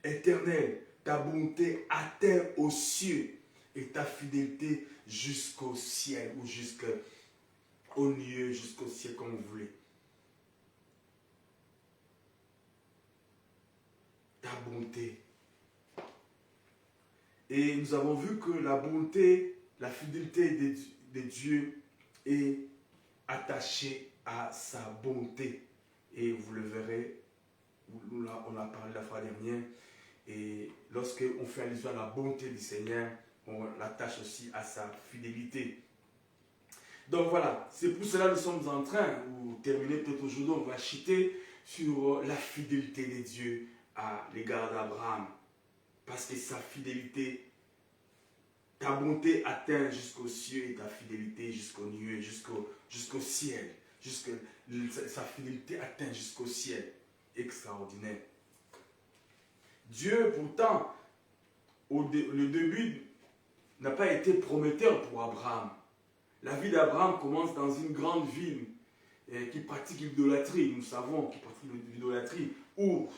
Éternel, ta bonté atteint aux cieux et ta fidélité jusqu'au ciel ou jusqu'aux nuées, jusqu'au ciel comme vous voulez. Ta bonté Et nous avons vu que la bonté, la fidélité de Dieu est attachée à sa bonté. Et vous le verrez, on a parlé la fois dernière, et lorsqu'on fait allusion à la bonté du Seigneur, on l'attache aussi à sa fidélité. Donc voilà, c'est pour cela que nous sommes en train, ou terminer peut-être aujourd'hui, on va chuter sur la fidélité de Dieu à l'égard d'Abraham. Parce que sa fidélité, ta bonté atteint jusqu'aux cieux et ta fidélité jusqu'aux nuées, jusqu'au ciel. Sa fidélité atteint jusqu'au ciel. Extraordinaire. Dieu, pourtant, le début n'a pas été prometteur pour Abraham. La vie d'Abraham commence dans une grande ville qui pratique l'idolâtrie. Nous savons qu'il pratique l'idolâtrie. Ou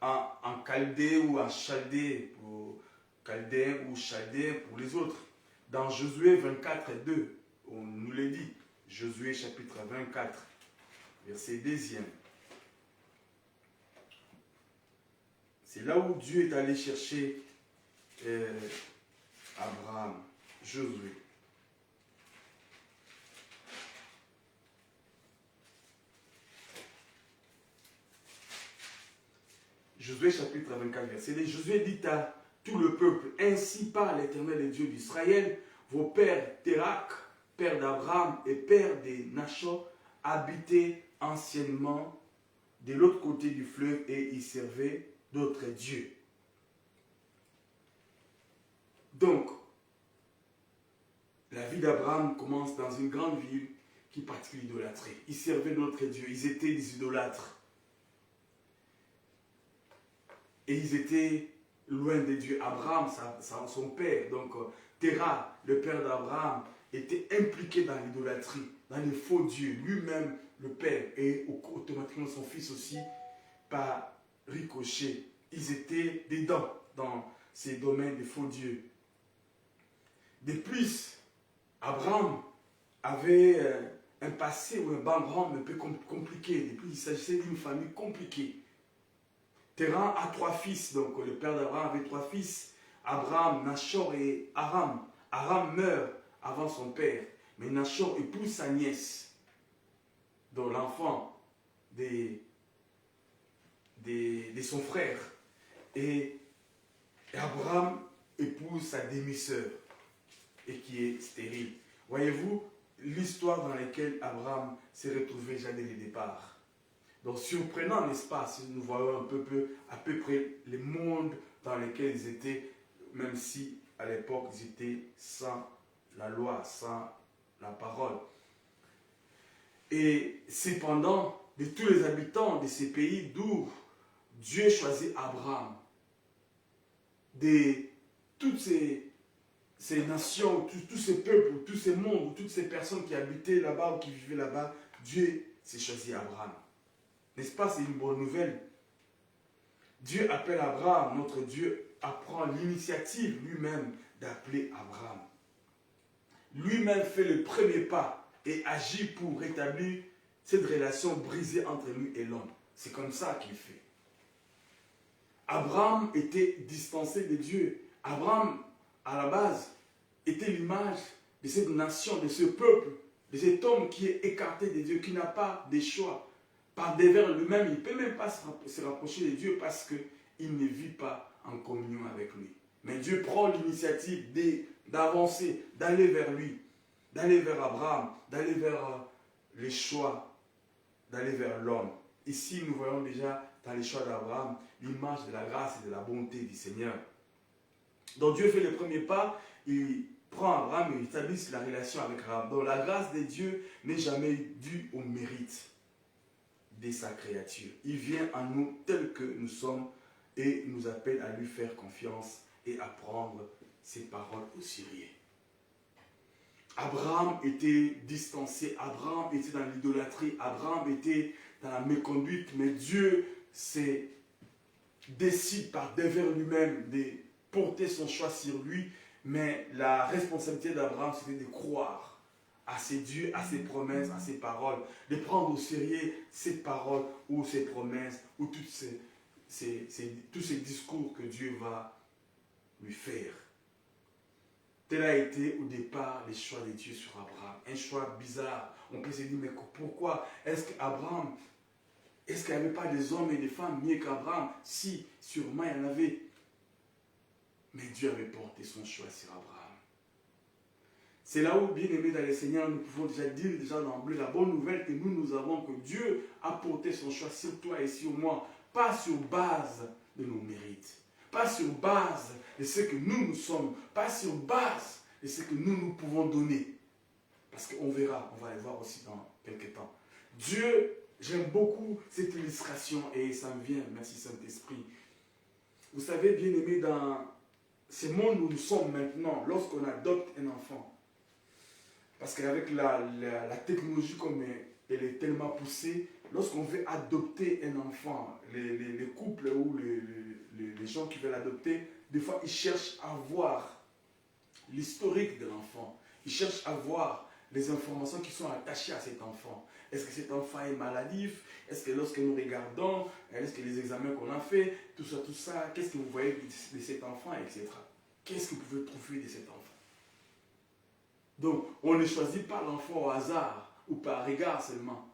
en Chaldée ou en Chaldée pour Chaldéen ou Chaldéen pour les autres. Dans Josué 24, 2, on nous le dit. Josué chapitre 24, verset 2. C'est là où Dieu est allé chercher Abraham, Josué. Josué chapitre 24, verset 2. Josué dit à tout le peuple, ainsi parle l'Éternel, le Dieu d'Israël, vos pères Térak, père d'Abraham et père de Nachor, habitaient anciennement de l'autre côté du fleuve et y servaient d'autres dieux. Donc, la vie d'Abraham commence dans une grande ville qui pratique l'idolâtrie. Ils servaient d'autres dieux, ils étaient des idolâtres. Et ils étaient loin de Dieu. Abraham, son père, donc Téra, le père d'Abraham, était impliqué dans l'idolâtrie, dans les faux dieux. Lui-même, le père, et automatiquement son fils aussi, par ricochet. Ils étaient dedans, dans ces domaines de faux dieux. De plus, Abraham avait un passé ou un background un peu compliqué. De plus, il s'agissait d'une famille compliquée. Téran a 3 fils, donc le père d'Abraham avait 3 fils, Abraham, Nachor et Aram. Aram meurt avant son père, mais Nachor épouse sa nièce, donc l'enfant de son frère. Et Abraham épouse sa demi-sœur, et qui est stérile. Voyez-vous l'histoire dans laquelle Abraham s'est retrouvé déjà dès le départ. Donc surprenant, n'est-ce pas, si nous voyons à peu près les mondes dans lesquels ils étaient, même si à l'époque ils étaient sans la loi, sans la parole. Et cependant, de tous les habitants de ces pays d'où Dieu choisit Abraham, de toutes ces nations, tous ces peuples, tous ces mondes, toutes ces personnes qui habitaient là-bas ou qui vivaient là-bas, Dieu s'est choisi Abraham. N'est-ce pas, c'est une bonne nouvelle. Dieu appelle Abraham, notre Dieu prend l'initiative lui-même d'appeler Abraham. Lui-même fait le premier pas et agit pour rétablir cette relation brisée entre lui et l'homme. C'est comme ça qu'il fait. Abraham était distancé de Dieu. Abraham, à la base, était l'image de cette nation, de ce peuple, de cet homme qui est écarté de Dieu, qui n'a pas de choix. Par devers lui-même, il ne peut même pas se rapprocher de Dieu parce qu'il ne vit pas en communion avec lui. Mais Dieu prend l'initiative d'avancer, d'aller vers lui, d'aller vers Abraham, d'aller vers les choix, d'aller vers l'homme. Ici, nous voyons déjà dans les choix d'Abraham l'image de la grâce et de la bonté du Seigneur. Donc Dieu fait le premier pas, il prend Abraham et il établit la relation avec Abraham. Donc la grâce de Dieu n'est jamais due au mérite de sa créature. Il vient à nous tels que nous sommes et nous appelle à lui faire confiance et à prendre ses paroles au sérieux. Abraham était distancé, Abraham était dans l'idolâtrie, Abraham était dans la méconduite, mais Dieu décide par devers lui-même de porter son choix sur lui, mais la responsabilité d'Abraham c'était de croire à ses dieux, à ses promesses, à ses paroles, de prendre au sérieux ses paroles ou ses promesses ou tous ces discours que Dieu va lui faire. Tel a été au départ le choix de Dieu sur Abraham. Un choix bizarre. On peut se dire, mais pourquoi est-ce qu'Abraham, est-ce qu'il n'y avait pas des hommes et des femmes mieux qu'Abraham? Si, sûrement il y en avait. Mais Dieu avait porté son choix sur Abraham. C'est là où, bien aimé dans le Seigneur, nous pouvons déjà dire d'emblée la bonne nouvelle que nous avons, que Dieu a porté son choix sur toi et sur moi, pas sur base de nos mérites, pas sur base de ce que nous sommes, pas sur base de ce que nous pouvons donner. Parce qu'on verra, on va le voir aussi dans quelques temps. Dieu, j'aime beaucoup cette illustration et ça me vient, merci Saint-Esprit. Vous savez, bien aimé, dans ce monde où nous sommes maintenant, lorsqu'on adopte un enfant, parce qu'avec la technologie comme elle est tellement poussée, lorsqu'on veut adopter un enfant, les couples ou les gens qui veulent adopter, des fois ils cherchent à voir l'historique de l'enfant. Ils cherchent à voir les informations qui sont attachées à cet enfant. Est-ce que cet enfant est maladif? Est-ce que lorsque nous regardons, est-ce que les examens qu'on a fait, tout ça, qu'est-ce que vous voyez de cet enfant, etc. Qu'est-ce que vous pouvez trouver de cet enfant? Donc, on ne choisit pas l'enfant au hasard ou par regard seulement.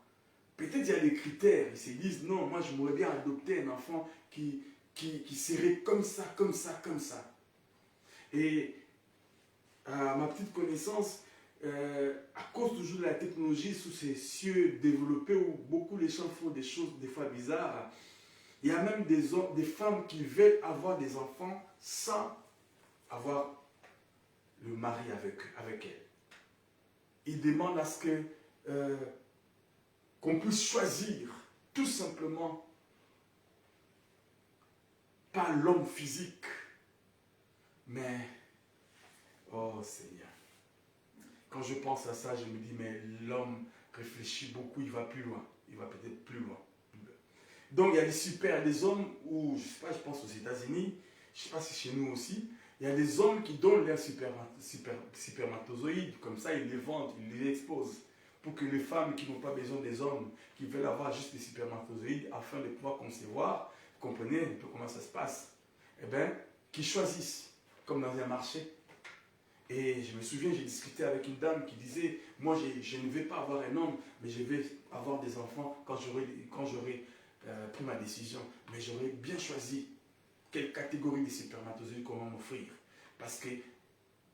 Peut-être il y a des critères. Ils se disent, non, moi je voudrais bien adopter un enfant qui serait comme ça, comme ça, comme ça. Et à ma petite connaissance, à cause toujours de la technologie sous ces cieux développés où beaucoup de gens font des choses des fois bizarres, il y a même des femmes qui veulent avoir des enfants sans avoir le mari avec elles. Ils demandent à ce qu'on puisse choisir tout simplement pas l'homme physique, mais oh Seigneur. Quand je pense à ça, je me dis, mais l'homme réfléchit beaucoup, il va plus loin. Il va peut-être plus loin. Donc il y a des hommes où, je ne sais pas, je pense aux États-Unis, je ne sais pas si chez nous aussi, il y a des hommes qui donnent leurs spermatozoïdes, comme ça ils les vendent, ils les exposent, pour que les femmes qui n'ont pas besoin des hommes, qui veulent avoir juste des spermatozoïdes afin de pouvoir concevoir, vous comprenez un peu comment ça se passe, eh bien, qui choisissent, comme dans un marché. Et je me souviens, j'ai discuté avec une dame qui disait, moi je ne vais pas avoir un homme, mais je vais avoir des enfants quand j'aurai pris ma décision. Mais j'aurais bien choisi quelle catégorie de spermatozoïdes comment m'offrir. Parce que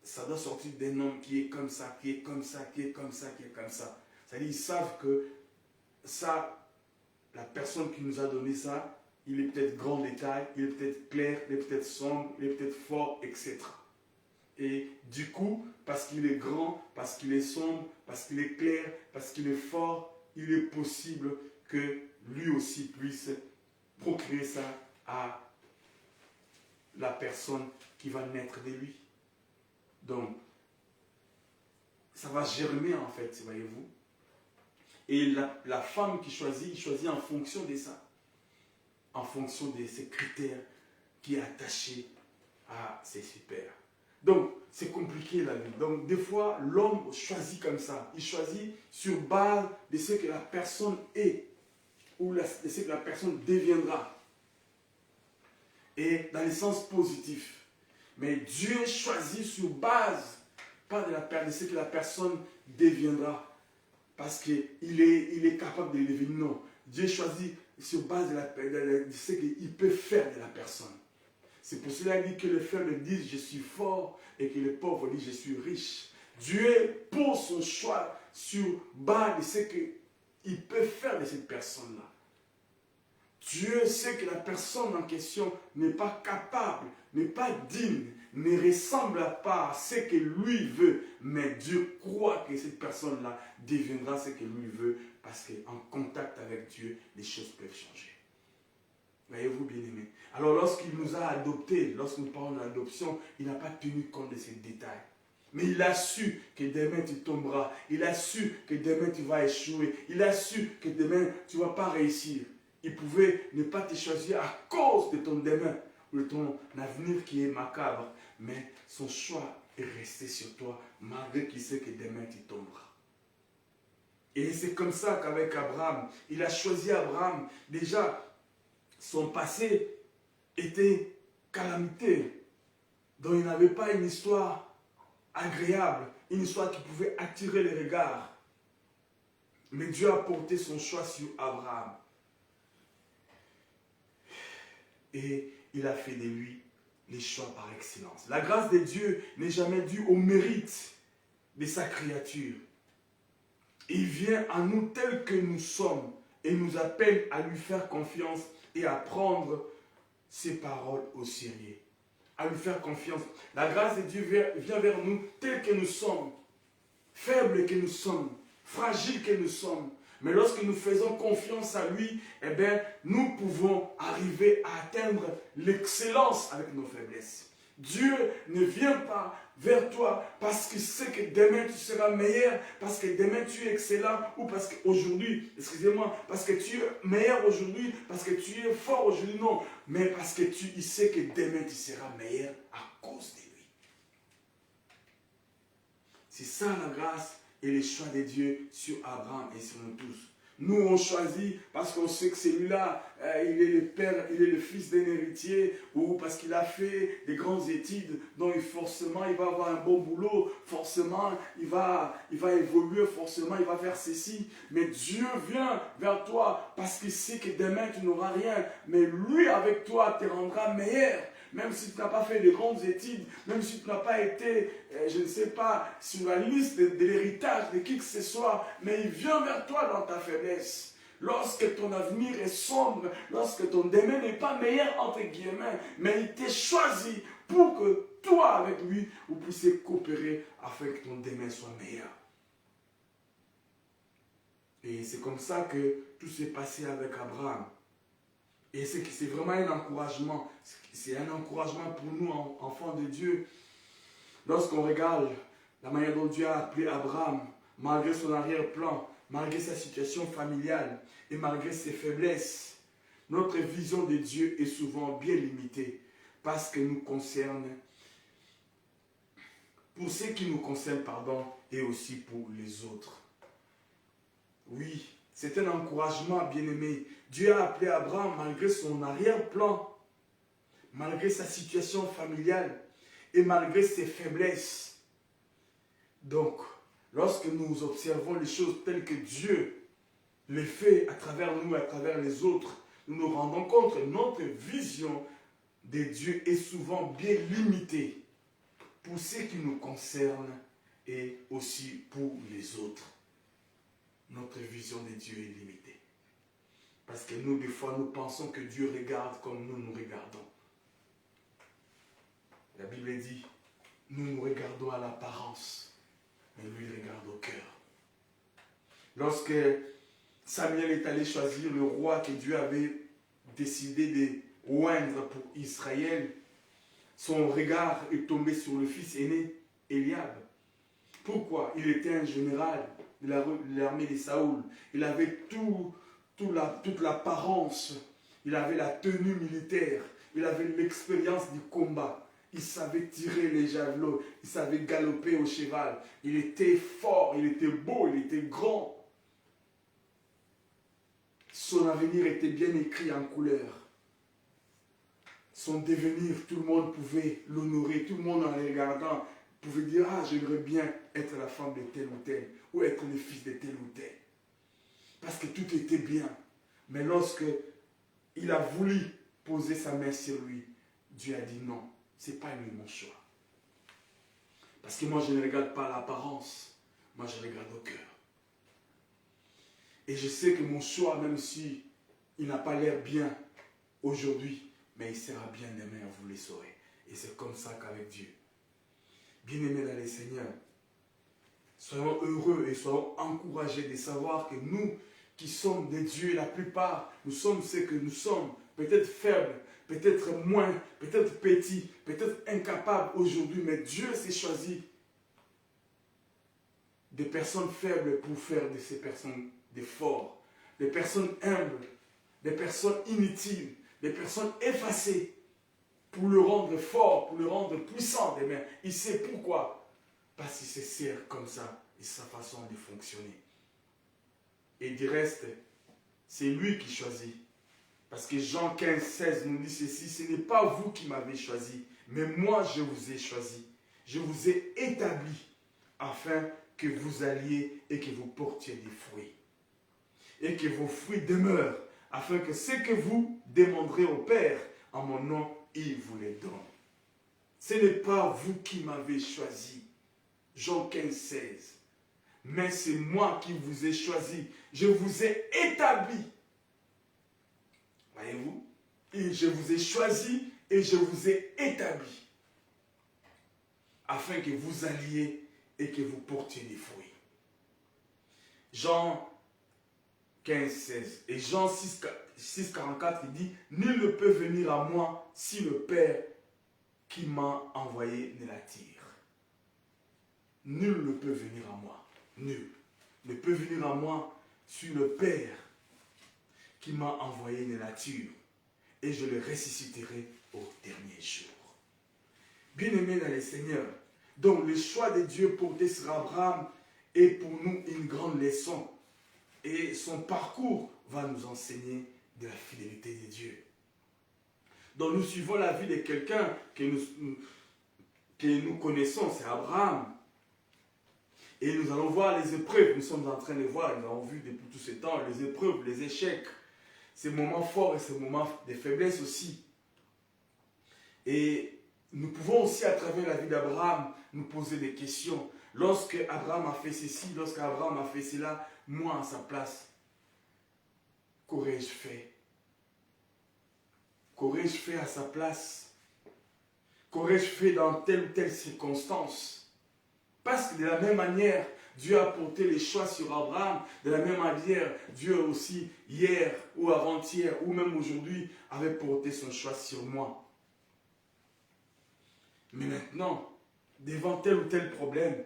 ça doit sortir d'un homme qui est comme ça, qui est comme ça, qui est comme ça, qui est comme ça. C'est-à-dire ils savent que ça, la personne qui nous a donné ça, il est peut-être grand détail, il est peut-être clair, il est peut-être sombre, il est peut-être fort, etc. Et du coup, parce qu'il est grand, parce qu'il est sombre, parce qu'il est clair, parce qu'il est fort, il est possible que lui aussi puisse procréer ça à la personne qui va naître de lui. Donc, ça va germer en fait, voyez-vous. Et la femme qui choisit, choisit en fonction de ça, en fonction de ces critères qui est attaché à ses super. Donc, c'est compliqué la vie. Donc, des fois, l'homme choisit comme ça. Il choisit sur base de ce que la personne est ou de ce que la personne deviendra. Et dans le sens positif. Mais Dieu choisit sur base, pas de ce que la personne deviendra. Parce qu'il est capable de devenir. Non. Dieu choisit sur base de ce qu'il peut faire de la personne. C'est pour cela qu'il dit que les faibles disent je suis fort et que les pauvres disent je suis riche. Dieu pose son choix sur base de ce qu'il peut faire de cette personne-là. Dieu sait que la personne en question n'est pas capable, n'est pas digne, ne ressemble pas à ce que lui veut. Mais Dieu croit que cette personne-là deviendra ce que lui veut parce qu'en contact avec Dieu, les choses peuvent changer. Voyez-vous, bien-aimés. Alors, lorsqu'il nous a adoptés, lorsque nous parlons d'adoption, il n'a pas tenu compte de ces détails. Mais il a su que demain tu tomberas. Il a su que demain tu vas échouer. Il a su que demain tu ne vas pas réussir. Il pouvait ne pas te choisir à cause de ton demain ou de ton avenir qui est macabre. Mais son choix est resté sur toi malgré qu'il sait que demain tu tomberas. Et c'est comme ça qu'avec Abraham, il a choisi Abraham. Déjà, son passé était calamité. dont il n'avait pas une histoire agréable, une histoire qui pouvait attirer les regards. Mais Dieu a porté son choix sur Abraham. Et il a fait de lui les choix par excellence. La grâce de Dieu n'est jamais due au mérite de sa créature. Il vient à nous tels que nous sommes et nous appelle à lui faire confiance et à prendre ses paroles au sérieux. À lui faire confiance. La grâce de Dieu vient vers nous tels que nous sommes, faibles que nous sommes, fragiles que nous sommes. Mais lorsque nous faisons confiance à lui, eh bien, nous pouvons arriver à atteindre l'excellence avec nos faiblesses. Dieu ne vient pas vers toi parce qu'il sait que demain tu seras meilleur, parce que demain tu es excellent, ou parce qu'aujourd'hui, excusez-moi, parce que tu es meilleur aujourd'hui, parce que tu es fort aujourd'hui, non, mais parce que il sait que demain tu seras meilleur à cause de lui. C'est ça la grâce et les choix de Dieu sur Abraham et sur nous tous. Nous, on choisit parce qu'on sait que celui-là, il est le père, il est le fils d'un héritier, ou parce qu'il a fait des grandes études, donc forcément, il va avoir un bon boulot, forcément, il va évoluer, forcément, il va faire ceci. Mais Dieu vient vers toi parce qu'il sait que demain, tu n'auras rien. Mais lui, avec toi, te rendra meilleur. Même si tu n'as pas fait de grandes études, même si tu n'as pas été, je ne sais pas, sur la liste de l'héritage de qui que ce soit, mais il vient vers toi dans ta faiblesse. Lorsque ton avenir est sombre, lorsque ton demain n'est pas meilleur, entre guillemets, mais il t'a choisi pour que toi, avec lui, vous puissiez coopérer afin que ton demain soit meilleur. Et c'est comme ça que tout s'est passé avec Abraham. Et c'est vraiment un encouragement. C'est un encouragement pour nous, enfants de Dieu. Lorsqu'on regarde la manière dont Dieu a appelé Abraham, malgré son arrière-plan, malgré sa situation familiale et malgré ses faiblesses, notre vision de Dieu est souvent bien limitée parce que nous concerne, pour ce qui nous concerne, et aussi pour les autres. Oui, c'est un encouragement, bien-aimé. Dieu a appelé Abraham malgré son arrière-plan, malgré sa situation familiale et malgré ses faiblesses. Donc, lorsque nous observons les choses telles que Dieu les fait à travers nous, à travers les autres, nous nous rendons compte que notre vision de Dieu est souvent bien limitée pour ce qui nous concerne et aussi pour les autres. Notre vision de Dieu est limitée. Parce que nous, des fois, nous pensons que Dieu regarde comme nous nous regardons. La Bible dit, nous regardons à l'apparence, mais lui regarde au cœur. Lorsque Samuel est allé choisir le roi que Dieu avait décidé de oindre pour Israël, son regard est tombé sur le fils aîné, Eliab. Pourquoi? Il était un général de l'armée de Saoul. Il avait toute l'apparence. Il avait la tenue militaire. Il avait l'expérience du combat. Il savait tirer les javelots. Il savait galoper au cheval. Il était fort, il était beau, il était grand. Son avenir était bien écrit en couleur. Son devenir, tout le monde pouvait l'honorer. Tout le monde, en le regardant, pouvait dire, ah, j'aimerais bien être la femme de tel ou tel, ou être le fils de tel ou tel. Parce que tout était bien. Mais lorsque il a voulu poser sa main sur lui, Dieu a dit non, ce n'est pas lui mon choix. Parce que moi, je ne regarde pas l'apparence, moi, je regarde au cœur. Et je sais que mon choix, même si il n'a pas l'air bien aujourd'hui, mais il sera bien demain, vous le saurez. Et c'est comme ça qu'avec Dieu. Bien-aimés dans les Seigneurs, soyons heureux et soyons encouragés de savoir que nous qui sommes des dieux, la plupart, nous sommes ce que nous sommes, peut-être faibles, peut-être moins, peut-être petits, peut-être incapables aujourd'hui, mais Dieu s'est choisi des personnes faibles pour faire de ces personnes des forts, des personnes humbles, des personnes inutiles, des personnes effacées, pour le rendre fort, pour le rendre puissant demain. Il sait pourquoi. Parce qu'il se sert comme ça, et sa façon de fonctionner. Et du reste, c'est lui qui choisit. Parce que Jean 15, 16 nous dit ceci, ce n'est pas vous qui m'avez choisi, Mais moi, je vous ai choisi. Je vous ai établi afin que vous alliez et que vous portiez des fruits. Et que vos fruits demeurent, afin que ce que vous demanderez au Père en mon nom, il vous les donne. Ce n'est pas vous qui m'avez choisi. Jean 15, 16. Mais c'est moi qui vous ai choisi. Je vous ai établi. Voyez-vous? Et je vous ai choisi et je vous ai établi. Afin que vous alliez et que vous portiez des fruits. Jean 15, 16. Et Jean 6, 44, il dit, nul ne peut venir à moi si le Père qui m'a envoyé ne l'attire. Nul ne peut venir à moi. Nul ne peut venir à moi si le Père qui m'a envoyé ne l'attire. Et je le ressusciterai au dernier jour. Bien-aimés dans le Seigneur, donc le choix de Dieu porté sur Abraham est pour nous une grande leçon. Et son parcours va nous enseigner de la fidélité de Dieu. Donc nous suivons la vie de quelqu'un que nous connaissons, c'est Abraham. Et nous allons voir les épreuves, nous sommes en train de voir, nous avons vu depuis tout ce temps, les épreuves, les échecs, ces moments forts et ces moments de faiblesse aussi. Et nous pouvons aussi, à travers la vie d'Abraham, nous poser des questions. Lorsque Abraham a fait ceci, lorsque Abraham a fait cela, moi à sa place, qu'aurais-je fait? Qu'aurais-je fait à sa place? Qu'aurais-je fait dans telle ou telle circonstance? Parce que de la même manière, Dieu a porté les choix sur Abraham. De la même manière, Dieu aussi, hier ou avant-hier, ou même aujourd'hui, avait porté son choix sur moi. Mais maintenant, devant tel ou tel problème,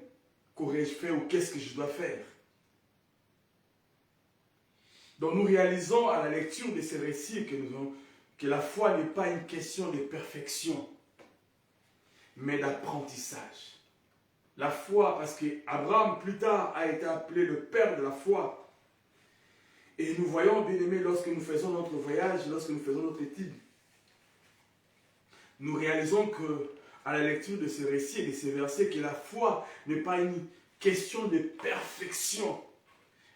qu'aurais-je fait ou qu'est-ce que je dois faire? Donc nous réalisons à la lecture de ces récits que la foi n'est pas une question de perfection, mais d'apprentissage. La foi, parce qu'Abraham plus tard a été appelé le père de la foi. Et nous voyons, bien aimés, lorsque nous faisons notre voyage, lorsque nous faisons notre étude, nous réalisons que à la lecture de ces récits et de ces versets, que la foi n'est pas une question de perfection,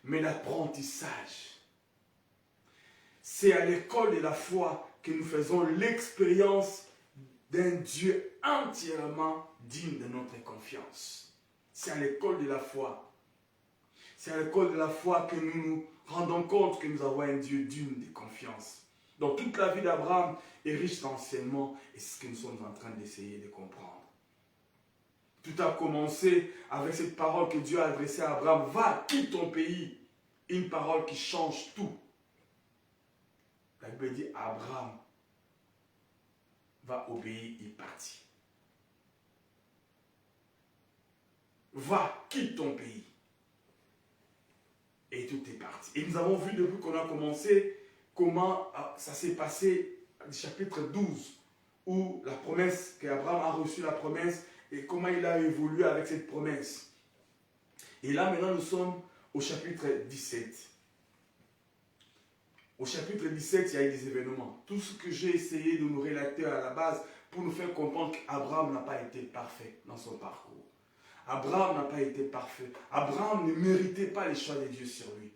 mais d'apprentissage. C'est à l'école de la foi que nous faisons l'expérience d'un Dieu entièrement digne de notre confiance. C'est à l'école de la foi. C'est à l'école de la foi que nous nous rendons compte que nous avons un Dieu digne de confiance. Donc toute la vie d'Abraham est riche d'enseignements et c'est ce que nous sommes en train d'essayer de comprendre. Tout a commencé avec cette parole que Dieu a adressée à Abraham. Va, quitte ton pays. Une parole qui change tout. La Bible dit Abraham va obéir, il partit. Va, quitte ton pays. Et tout est parti. Et nous avons vu depuis qu'on a commencé comment ça s'est passé au chapitre 12, où la promesse, qu'Abraham a reçu la promesse et comment il a évolué avec cette promesse. Et là maintenant nous sommes au chapitre 17. Au chapitre 17, il y a eu des événements. Tout ce que j'ai essayé de nous relater à la base pour nous faire comprendre qu'Abraham n'a pas été parfait dans son parcours. Abraham n'a pas été parfait. Abraham ne méritait pas les choix de Dieu sur lui.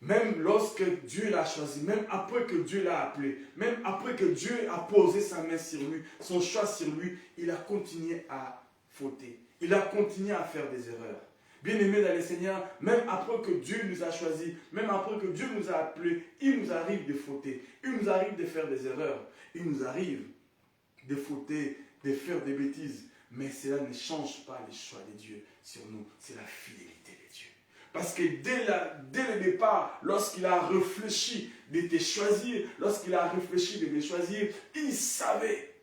Même lorsque Dieu l'a choisi, même après que Dieu l'a appelé, même après que Dieu a posé sa main sur lui, son choix sur lui, il a continué à fauter. Il a continué à faire des erreurs. Bien-aimés dans le Seigneur, même après que Dieu nous a choisis, même après que Dieu nous a appelés, il nous arrive de fauter, il nous arrive de faire des erreurs, il nous arrive de fauter, de faire des bêtises. Mais cela ne change pas les choix de Dieu sur nous, c'est la fidélité de Dieu. Parce que dès le départ, lorsqu'il a réfléchi de te choisir, lorsqu'il a réfléchi de me choisir, il savait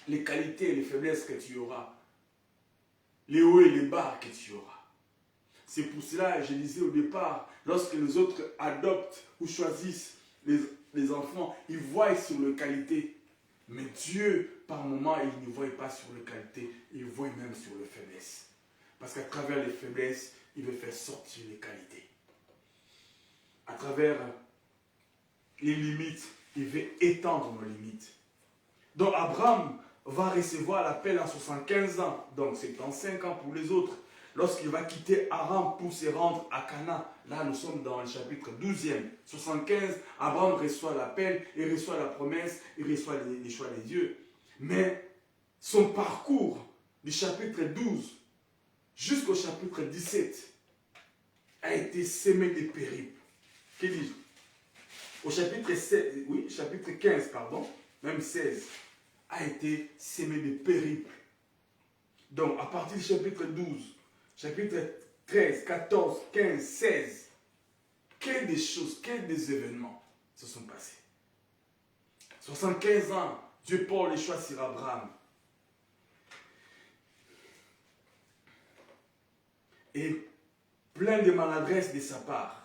les qualités et les faiblesses que tu auras. Les hauts et les bas que tu auras. C'est pour cela, je disais au départ, lorsque les autres adoptent ou choisissent les enfants, ils voient sur les qualités. Mais Dieu, par moments, il ne voit pas sur les qualités, il voit même sur les faiblesses. Parce qu'à travers les faiblesses, il veut faire sortir les qualités. À travers les limites, il veut étendre nos limites. Donc Abraham, va recevoir l'appel en 75 ans, donc 75 ans pour les autres, lorsqu'il va quitter Aram pour se rendre à Cana. Là, nous sommes dans le chapitre 12e. 75, Abraham reçoit l'appel, il reçoit la promesse, il reçoit les choix de Dieu. Mais son parcours du chapitre 12 jusqu'au chapitre 17 a été semé de périples. Que dis-je? Au chapitre 15, pardon, même 16, a été semé de périples. Donc, à partir du chapitre 12, chapitre 13, 14, 15, 16, quelles des choses, quels des événements se sont passés? 75 ans, Dieu porte les choix sur Abraham. Et plein de maladresse de sa part.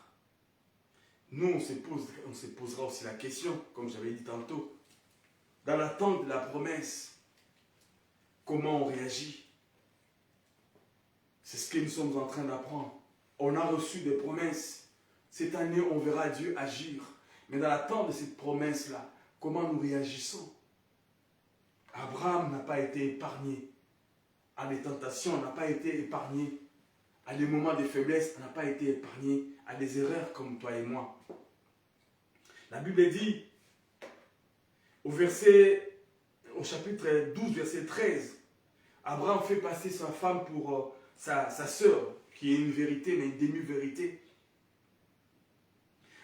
Nous, on se posera aussi la question, comme j'avais dit tantôt, dans l'attente de la promesse, comment on réagit? C'est ce que nous sommes en train d'apprendre. On a reçu des promesses. Cette année, on verra Dieu agir. Mais dans l'attente de cette promesse-là, comment nous réagissons? Abraham n'a pas été épargné à des tentations, n'a pas été épargné à des moments de faiblesse, n'a pas été épargné à des erreurs comme toi et moi. La Bible dit, au chapitre 12, verset 13, Abraham fait passer sa femme pour sa sœur, qui est une vérité, mais une demi-vérité.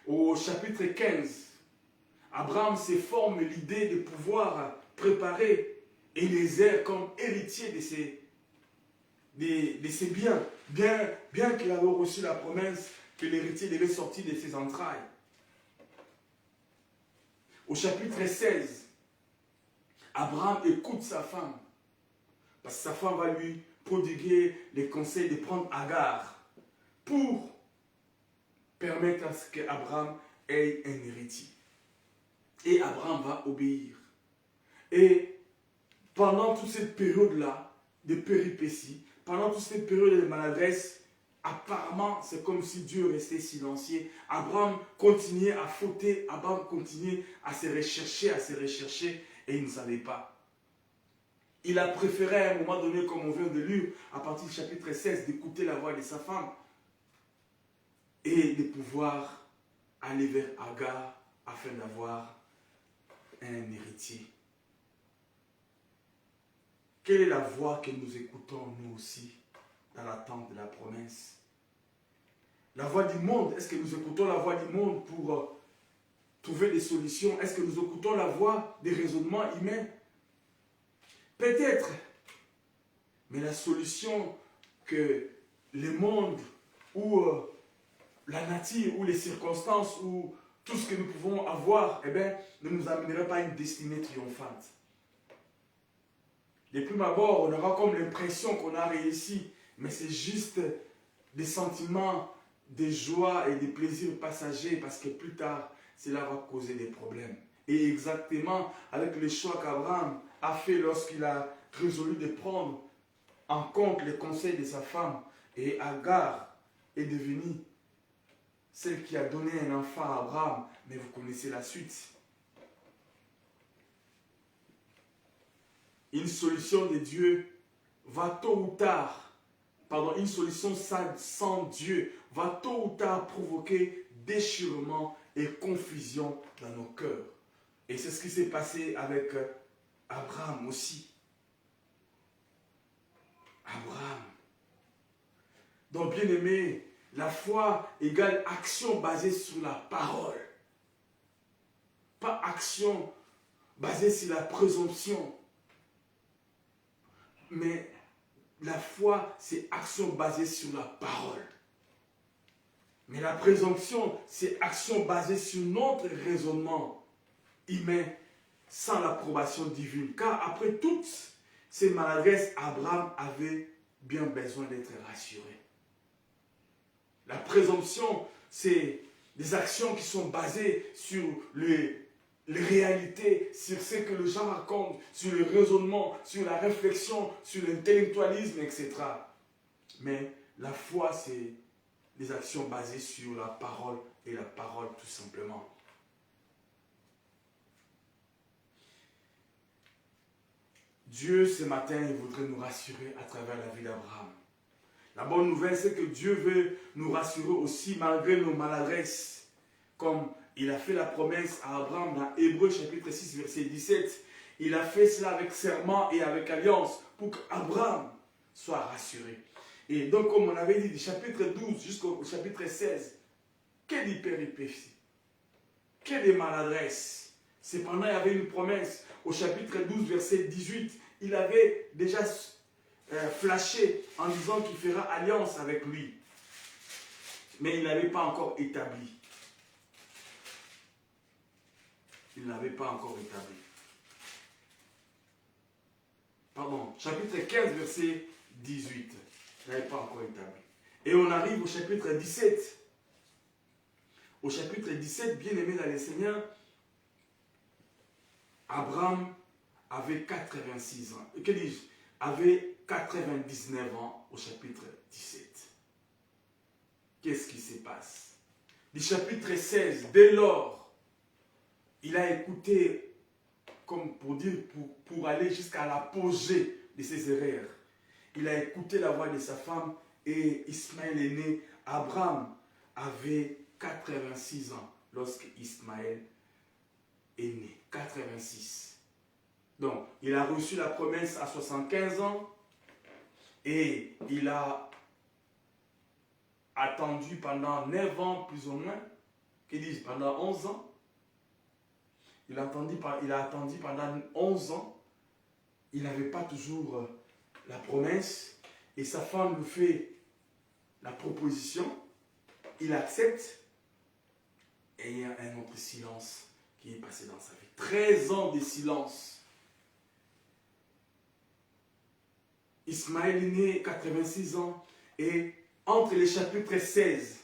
Au chapitre 15, Abraham se forme l'idée de pouvoir préparer Éléazar comme héritier de ses biens, bien qu'il avait reçu la promesse que l'héritier devait sortir de ses entrailles. Au chapitre 16, Abraham écoute sa femme, parce que sa femme va lui prodiguer les conseils de prendre Agar pour permettre à ce qu'Abraham ait un héritier. Et Abraham va obéir. Et pendant toute cette période-là, de péripéties, pendant toute cette période de maladresse, apparemment, c'est comme si Dieu restait silencieux. Abraham continuait à fauter, Abraham continuait à se rechercher, et il ne savait pas. Il a préféré à un moment donné, comme on vient de lire, à partir du chapitre 16, d'écouter la voix de sa femme et de pouvoir aller vers Agar afin d'avoir un héritier. Quelle est la voix que nous écoutons nous aussi dans l'attente de la promesse? La voix du monde, est-ce que nous écoutons la voix du monde pour trouver des solutions? Est-ce que nous écoutons la voix des raisonnements humains? Peut-être. Mais la solution que le monde ou la nature ou les circonstances ou tout ce que nous pouvons avoir, ne nous amènerait pas à une destinée triomphante. De prime abord, on aura comme l'impression qu'on a réussi, mais c'est juste des sentiments de joie et de plaisir passagers, parce que plus tard, cela va causer des problèmes. Et exactement avec le choix qu'Abraham a fait lorsqu'il a résolu de prendre en compte les conseils de sa femme, et Agar est devenue celle qui a donné un enfant à Abraham, mais vous connaissez la suite. Une solution de Dieu va tôt ou tard, une solution sans Dieu va tôt ou tard provoquer déchirement et confusion dans nos cœurs. Et c'est ce qui s'est passé avec Abraham aussi. Abraham. Donc, bien aimé, la foi égale action basée sur la parole. Pas action basée sur la présomption. Mais la foi, c'est action basée sur la parole. Mais la présomption, c'est action basée sur notre raisonnement humain sans l'approbation divine. Car après toutes ces maladresses, Abraham avait bien besoin d'être rassuré. La présomption, c'est des actions qui sont basées sur les réalités, sur ce que les gens racontent, sur le raisonnement, sur la réflexion, sur l'intellectualisme, etc. Mais la foi, c'est des actions basées sur la parole, et la parole tout simplement. Dieu, ce matin, il voudrait nous rassurer à travers la vie d'Abraham. La bonne nouvelle, c'est que Dieu veut nous rassurer aussi malgré nos maladresses. Comme il a fait la promesse à Abraham dans Hébreux chapitre 6, verset 17. Il a fait cela avec serment et avec alliance pour qu'Abraham soit rassuré. Et donc, comme on avait dit, du chapitre 12 jusqu'au chapitre 16, quelle hyper-hypétie, quelle maladresse. Cependant, il y avait une promesse. Au chapitre 12, verset 18, il avait déjà flashé en disant qu'il fera alliance avec lui. Mais il n'avait pas encore établi. Il n'avait pas encore établi. Pardon, chapitre 15, verset 18. Il n'avait pas encore établi. Et on arrive au chapitre 17. Au chapitre 17, bien aimé dans le Seigneur, Abraham avait 86 ans. Que dis-je? Avait 99 ans au chapitre 17. Qu'est-ce qui se passe? Du chapitre 16, dès lors, il a écouté, comme pour dire, pour aller jusqu'à l'apogée de ses erreurs. Il a écouté la voix de sa femme et Ismaël est né. Abraham avait 86 ans lorsque Ismaël est né. 86. Donc, il a reçu la promesse à 75 ans et il a attendu pendant 9 ans plus ou moins, qu'ils disent pendant 11 ans. Il a attendu pendant 11 ans. Il n'avait pas toujours la promesse et sa femme lui fait la proposition. Il accepte et il y a un autre silence qui est passé dans sa vie. 13 ans de silence. Ismaël est né 86 ans et entre les chapitres 16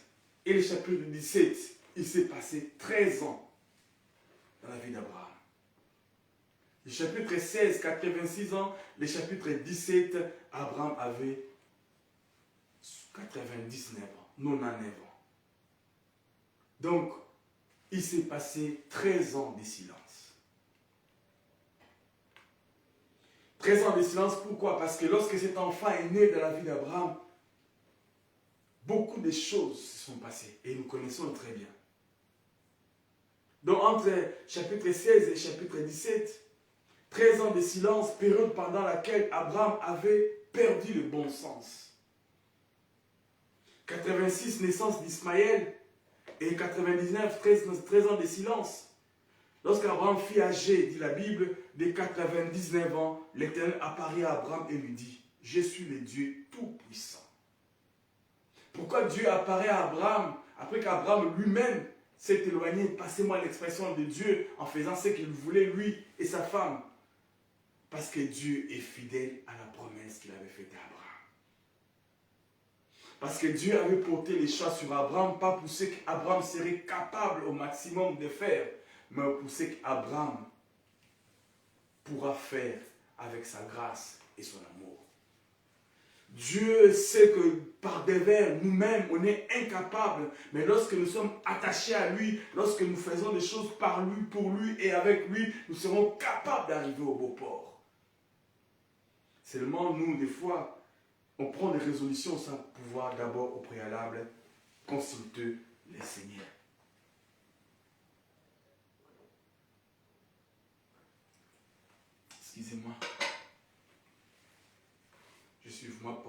et les chapitres 17, il s'est passé 13 ans dans la vie d'Abraham. Le chapitre 16, 86 ans, le chapitre 17, Abraham avait 99 ans, 99 ans. Donc, il s'est passé 13 ans de silence. 13 ans de silence, pourquoi? Parce que lorsque cet enfant est né dans la vie d'Abraham, beaucoup de choses se sont passées et nous connaissons très bien. Donc, entre chapitre 16 et chapitre 17, 13 ans de silence, période pendant laquelle Abraham avait perdu le bon sens. 86, naissance d'Ismaël et 99, 13 ans de silence. Lorsqu'Abraham fut âgé, dit la Bible, de 99 ans, l'Éternel apparut à Abraham et lui dit, « Je suis le Dieu Tout-Puissant. » Pourquoi Dieu apparaît à Abraham après qu'Abraham lui-même s'est éloigné, passez-moi l'expression de Dieu, en faisant ce qu'il voulait lui et sa femme? Parce que Dieu est fidèle à la promesse qu'il avait faite à Abraham. Parce que Dieu avait porté les choix sur Abraham, pas pour ce qu'Abraham serait capable au maximum de faire, mais pour ce qu'Abraham pourra faire avec sa grâce et son amour. Dieu sait que par devers, nous-mêmes, on est incapables, mais lorsque nous sommes attachés à lui, lorsque nous faisons des choses par lui, pour lui et avec lui, nous serons capables d'arriver au beau port. Seulement, nous, des fois, on prend des résolutions sans pouvoir d'abord, au préalable, consulter le Seigneur. Excusez-moi. Je suis moi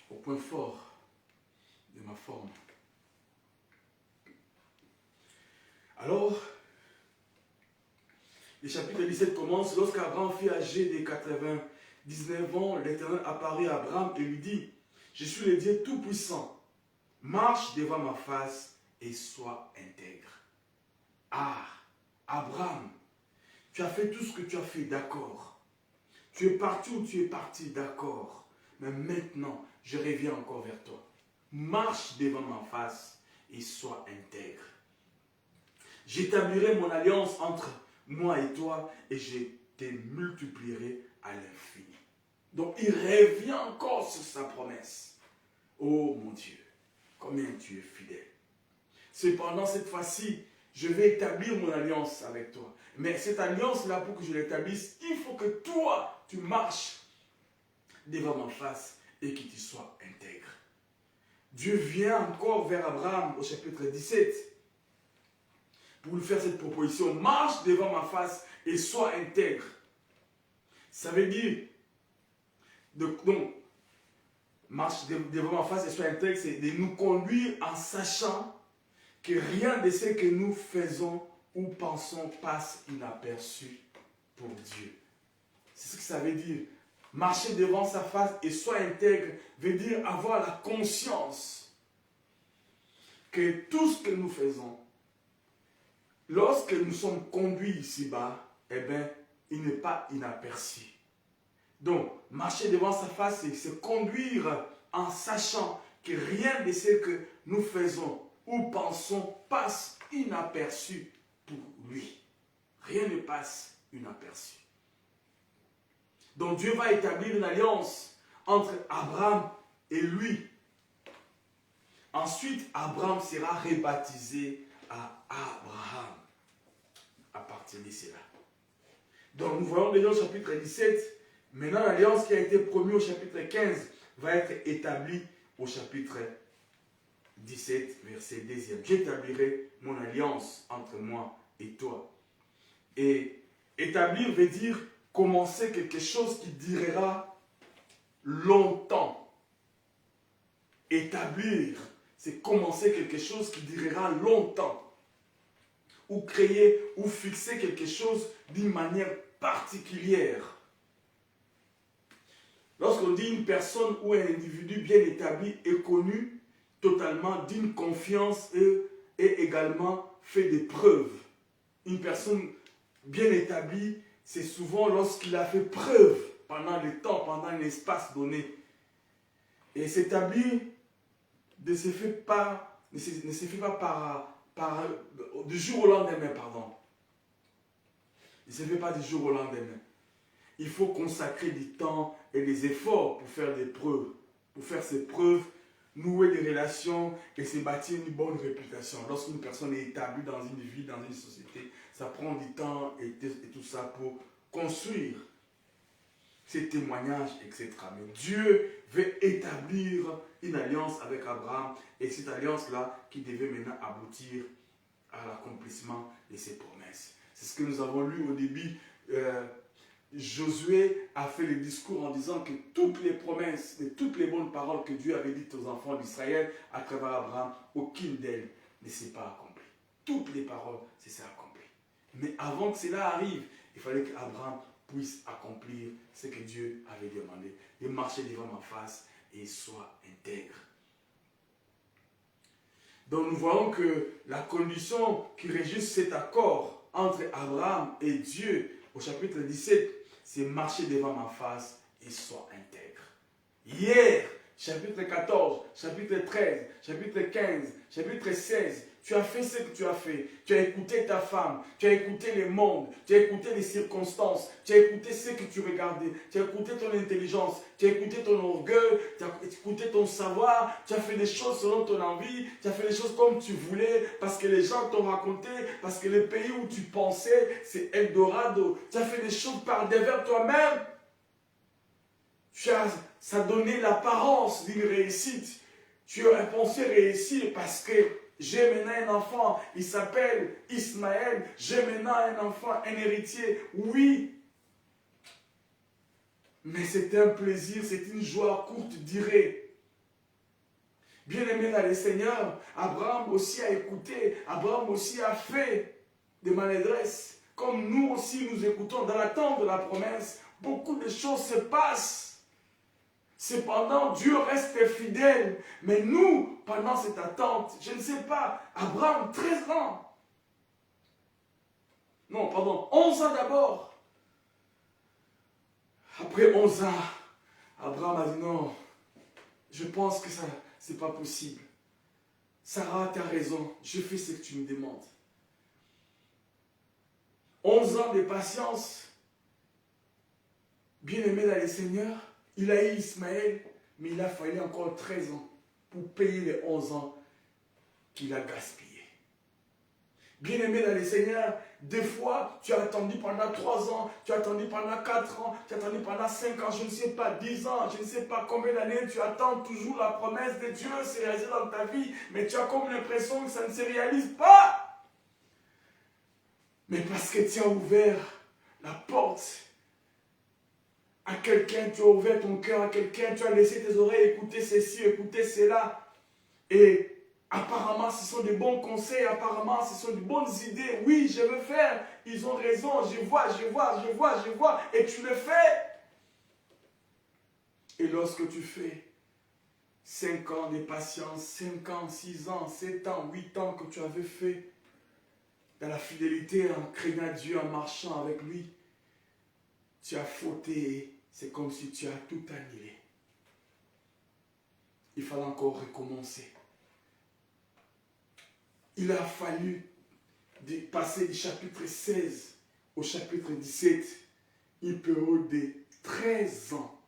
au point fort de ma forme. Alors, le chapitre 17 commence. Lorsqu'Abraham fut âgé de 99 ans, l'Éternel apparut à Abraham et lui dit, « Je suis le Dieu Tout-Puissant. Marche devant ma face et sois intègre. » Ah, Abraham, tu as fait tout ce que tu as fait, d'accord. Tu es parti où tu es parti, d'accord. Mais maintenant, je reviens encore vers toi. Marche devant ma face et sois intègre. J'établirai mon alliance entre moi et toi et je te multiplierai à l'infini. Donc, il revient encore sur sa promesse. Oh mon Dieu, combien tu es fidèle. Cependant, cette fois-ci, je vais établir mon alliance avec toi. Mais cette alliance-là, pour que je l'établisse, il faut que toi, tu marches devant ma face et que tu sois intègre. Dieu vient encore vers Abraham au chapitre 17 pour lui faire cette proposition. Marche devant ma face et sois intègre. Ça veut dire, donc, marche devant ma face et sois intègre, c'est de nous conduire en sachant que rien de ce que nous faisons ou pensons passe inaperçu pour Dieu. C'est ce que ça veut dire. Marcher devant sa face et sois intègre veut dire avoir la conscience que tout ce que nous faisons, lorsque nous sommes conduits ici-bas, eh bien, il n'est pas inaperçu. Donc, marcher devant sa face, c'est se conduire en sachant que rien de ce que nous faisons ou pensons passe inaperçu pour lui. Rien ne passe inaperçu. Donc Dieu va établir une alliance entre Abraham et lui. Ensuite, Abraham sera rebaptisé à Abraham à partir de cela. Donc nous voyons déjà au chapitre 17, maintenant l'alliance qui a été promise au chapitre 15 va être établie au chapitre 17, verset 2. J'établirai mon alliance entre moi et toi. Et établir veut dire commencer quelque chose qui durera longtemps. Établir, c'est commencer quelque chose qui durera longtemps. Ou créer, ou fixer quelque chose d'une manière particulière. Lorsqu'on dit une personne ou un individu bien établi et connu, totalement d'une confiance et également fait des preuves. Une personne bien établie, c'est souvent lorsqu'il a fait preuve pendant le temps, pendant un espace donné. Et s'établir ne se fait pas du jour au lendemain, pardon. Il ne se fait pas du jour au lendemain. Il faut consacrer du temps et des efforts pour faire des preuves. Pour faire ces preuves, nouer des relations et se bâtir une bonne réputation. Lorsqu'une personne est établie dans une vie, dans une société, ça prend du temps et tout ça pour construire ces témoignages, etc. Mais Dieu veut établir une alliance avec Abraham et cette alliance-là qui devait maintenant aboutir à l'accomplissement de ses promesses. C'est ce que nous avons lu au début. Josué a fait le discours en disant que toutes les promesses et toutes les bonnes paroles que Dieu avait dites aux enfants d'Israël à travers Abraham, aucune d'elles ne s'est pas accomplie. Toutes les paroles se sont accomplies. Mais avant que cela arrive, il fallait qu'Abraham puisse accomplir ce que Dieu avait demandé, de marcher devant ma face et soit intègre. Donc nous voyons que la condition qui régit cet accord entre Abraham et Dieu au chapitre 17, c'est marcher devant ma face et soit intègre. Hier, chapitre 14, chapitre 13, chapitre 15, chapitre 16, tu as fait ce que tu as fait. Tu as écouté ta femme, tu as écouté le monde, tu as écouté les circonstances, tu as écouté ce que tu regardais, tu as écouté ton intelligence, tu as écouté ton orgueil, tu as écouté ton savoir, tu as fait des choses selon ton envie, tu as fait des choses comme tu voulais, parce que les gens t'ont raconté, parce que le pays où tu pensais, c'est Eldorado. Tu as fait des choses par devers toi-même. Ça donnait l'apparence d'une réussite. Tu as pensé réussir parce que j'ai maintenant un enfant, il s'appelle Ismaël, j'ai maintenant un enfant, un héritier. Oui, mais c'est un plaisir, c'est une joie courte durée. Bien-aimé dans le Seigneur, Abraham aussi a écouté, Abraham aussi a fait des maladresses. Comme nous aussi nous écoutons dans l'attente de la promesse, beaucoup de choses se passent. Cependant, Dieu reste fidèle. Mais nous, pendant cette attente, je ne sais pas, Abraham, 13 ans. Non, pardon, 11 ans d'abord. Après 11 ans, Abraham a dit non, je pense que ça, c'est pas possible. Sarah, tu as raison, je fais ce que tu me demandes. 11 ans de patience. Bien-aimé dans le Seigneur, il a eu Ismaël, mais il a fallu encore 13 ans pour payer les 11 ans qu'il a gaspillés. Bien-aimé dans les Seigneurs, des fois, tu as attendu pendant 3 ans, tu as attendu pendant 4 ans, tu as attendu pendant 5 ans, je ne sais pas, 10 ans, je ne sais pas combien d'années, tu attends toujours la promesse de Dieu se réaliser dans ta vie, mais tu as comme l'impression que ça ne se réalise pas. Mais parce que tu as ouvert la porte à quelqu'un, tu as ouvert ton cœur à quelqu'un, tu as laissé tes oreilles écouter ceci, écouter cela, et apparemment, ce sont des bons conseils, apparemment, ce sont de bonnes idées. Oui, je veux faire. Ils ont raison. Je vois. Et tu le fais. Et lorsque tu fais 5 ans de patience, 5 ans, 6 ans, 7 ans, 8 ans que tu avais fait dans la fidélité, en craignant Dieu, en marchant avec lui, tu as fauté. C'est comme si tu as tout annulé. Il fallait encore recommencer. Il a fallu passer du chapitre 16 au chapitre 17, une période de 13 ans.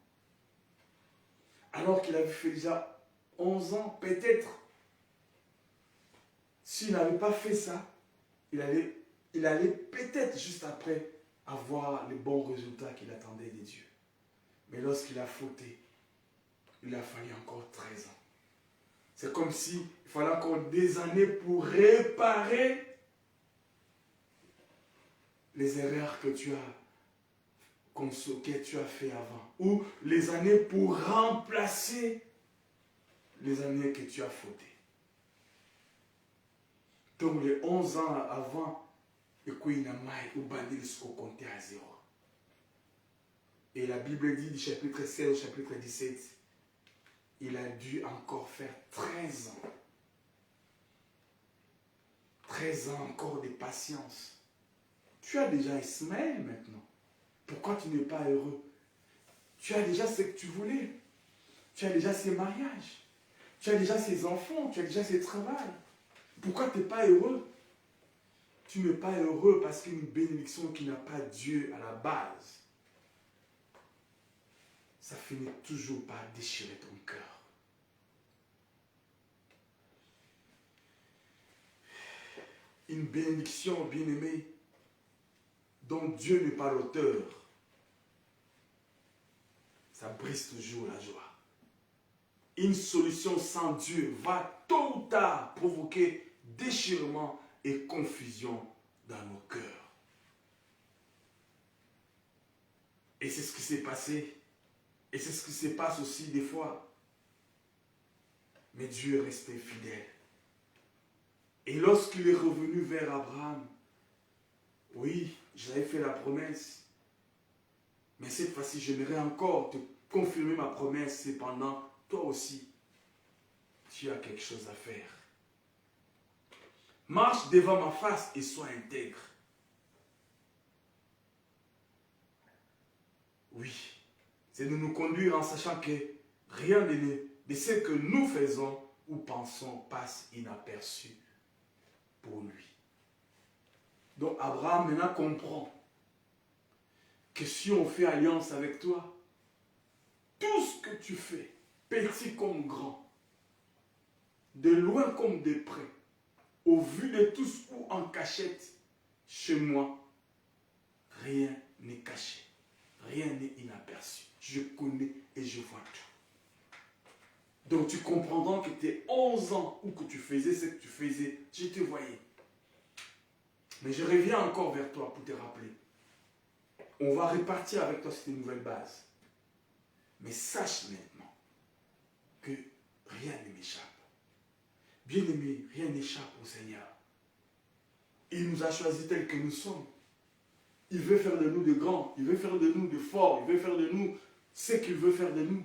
Alors qu'il avait fait déjà 11 ans, peut-être. S'il n'avait pas fait ça, il allait peut-être juste après avoir les bons résultats qu'il attendait de Dieu. Mais lorsqu'il a fauté, il a fallu encore 13 ans. C'est comme s'il fallait encore des années pour réparer les erreurs que tu as fait avant. Ou les années pour remplacer les années que tu as fauté. Donc les 11 ans avant, et compté à 0. Et la Bible dit du chapitre 16 au chapitre 17, il a dû encore faire 13 ans. 13 ans encore de patience. Tu as déjà Ismaël maintenant. Pourquoi tu n'es pas heureux? Tu as déjà ce que tu voulais. Tu as déjà ses mariages. Tu as déjà ses enfants. Tu as déjà ses travail. Pourquoi tu n'es pas heureux? Tu n'es pas heureux parce qu'une bénédiction qui n'a pas Dieu à la base, ça finit toujours par déchirer ton cœur. Une bénédiction, bien-aimée, dont Dieu n'est pas l'auteur, ça brise toujours la joie. Une solution sans Dieu va tôt ou tard provoquer déchirement et confusion dans nos cœurs. Et c'est ce qui s'est passé. Et c'est ce qui se passe aussi des fois. Mais Dieu est resté fidèle. Et lorsqu'il est revenu vers Abraham, oui, j'avais fait la promesse. Mais cette fois-ci, j'aimerais encore te confirmer ma promesse. Cependant, toi aussi, tu as quelque chose à faire. Marche devant ma face et sois intègre. Oui, c'est de nous conduire en sachant que rien de ce que nous faisons ou pensons passe inaperçu pour lui. Donc Abraham maintenant comprend que si on fait alliance avec toi, tout ce que tu fais, petit comme grand, de loin comme de près, au vu de tous ou en cachette, chez moi, rien n'est caché, rien n'est inaperçu. Je connais et je vois tout. Donc tu comprendras que tes 11 ans ou que tu faisais ce que tu faisais, je te voyais. Mais je reviens encore vers toi pour te rappeler. On va repartir avec toi sur une nouvelle base. Mais sache maintenant que rien ne m'échappe. Bien-aimé, rien n'échappe au Seigneur. Il nous a choisis tels que nous sommes. Il veut faire de nous de grands, il veut faire de nous de forts, il veut faire de nous ce qu'il veut faire de nous.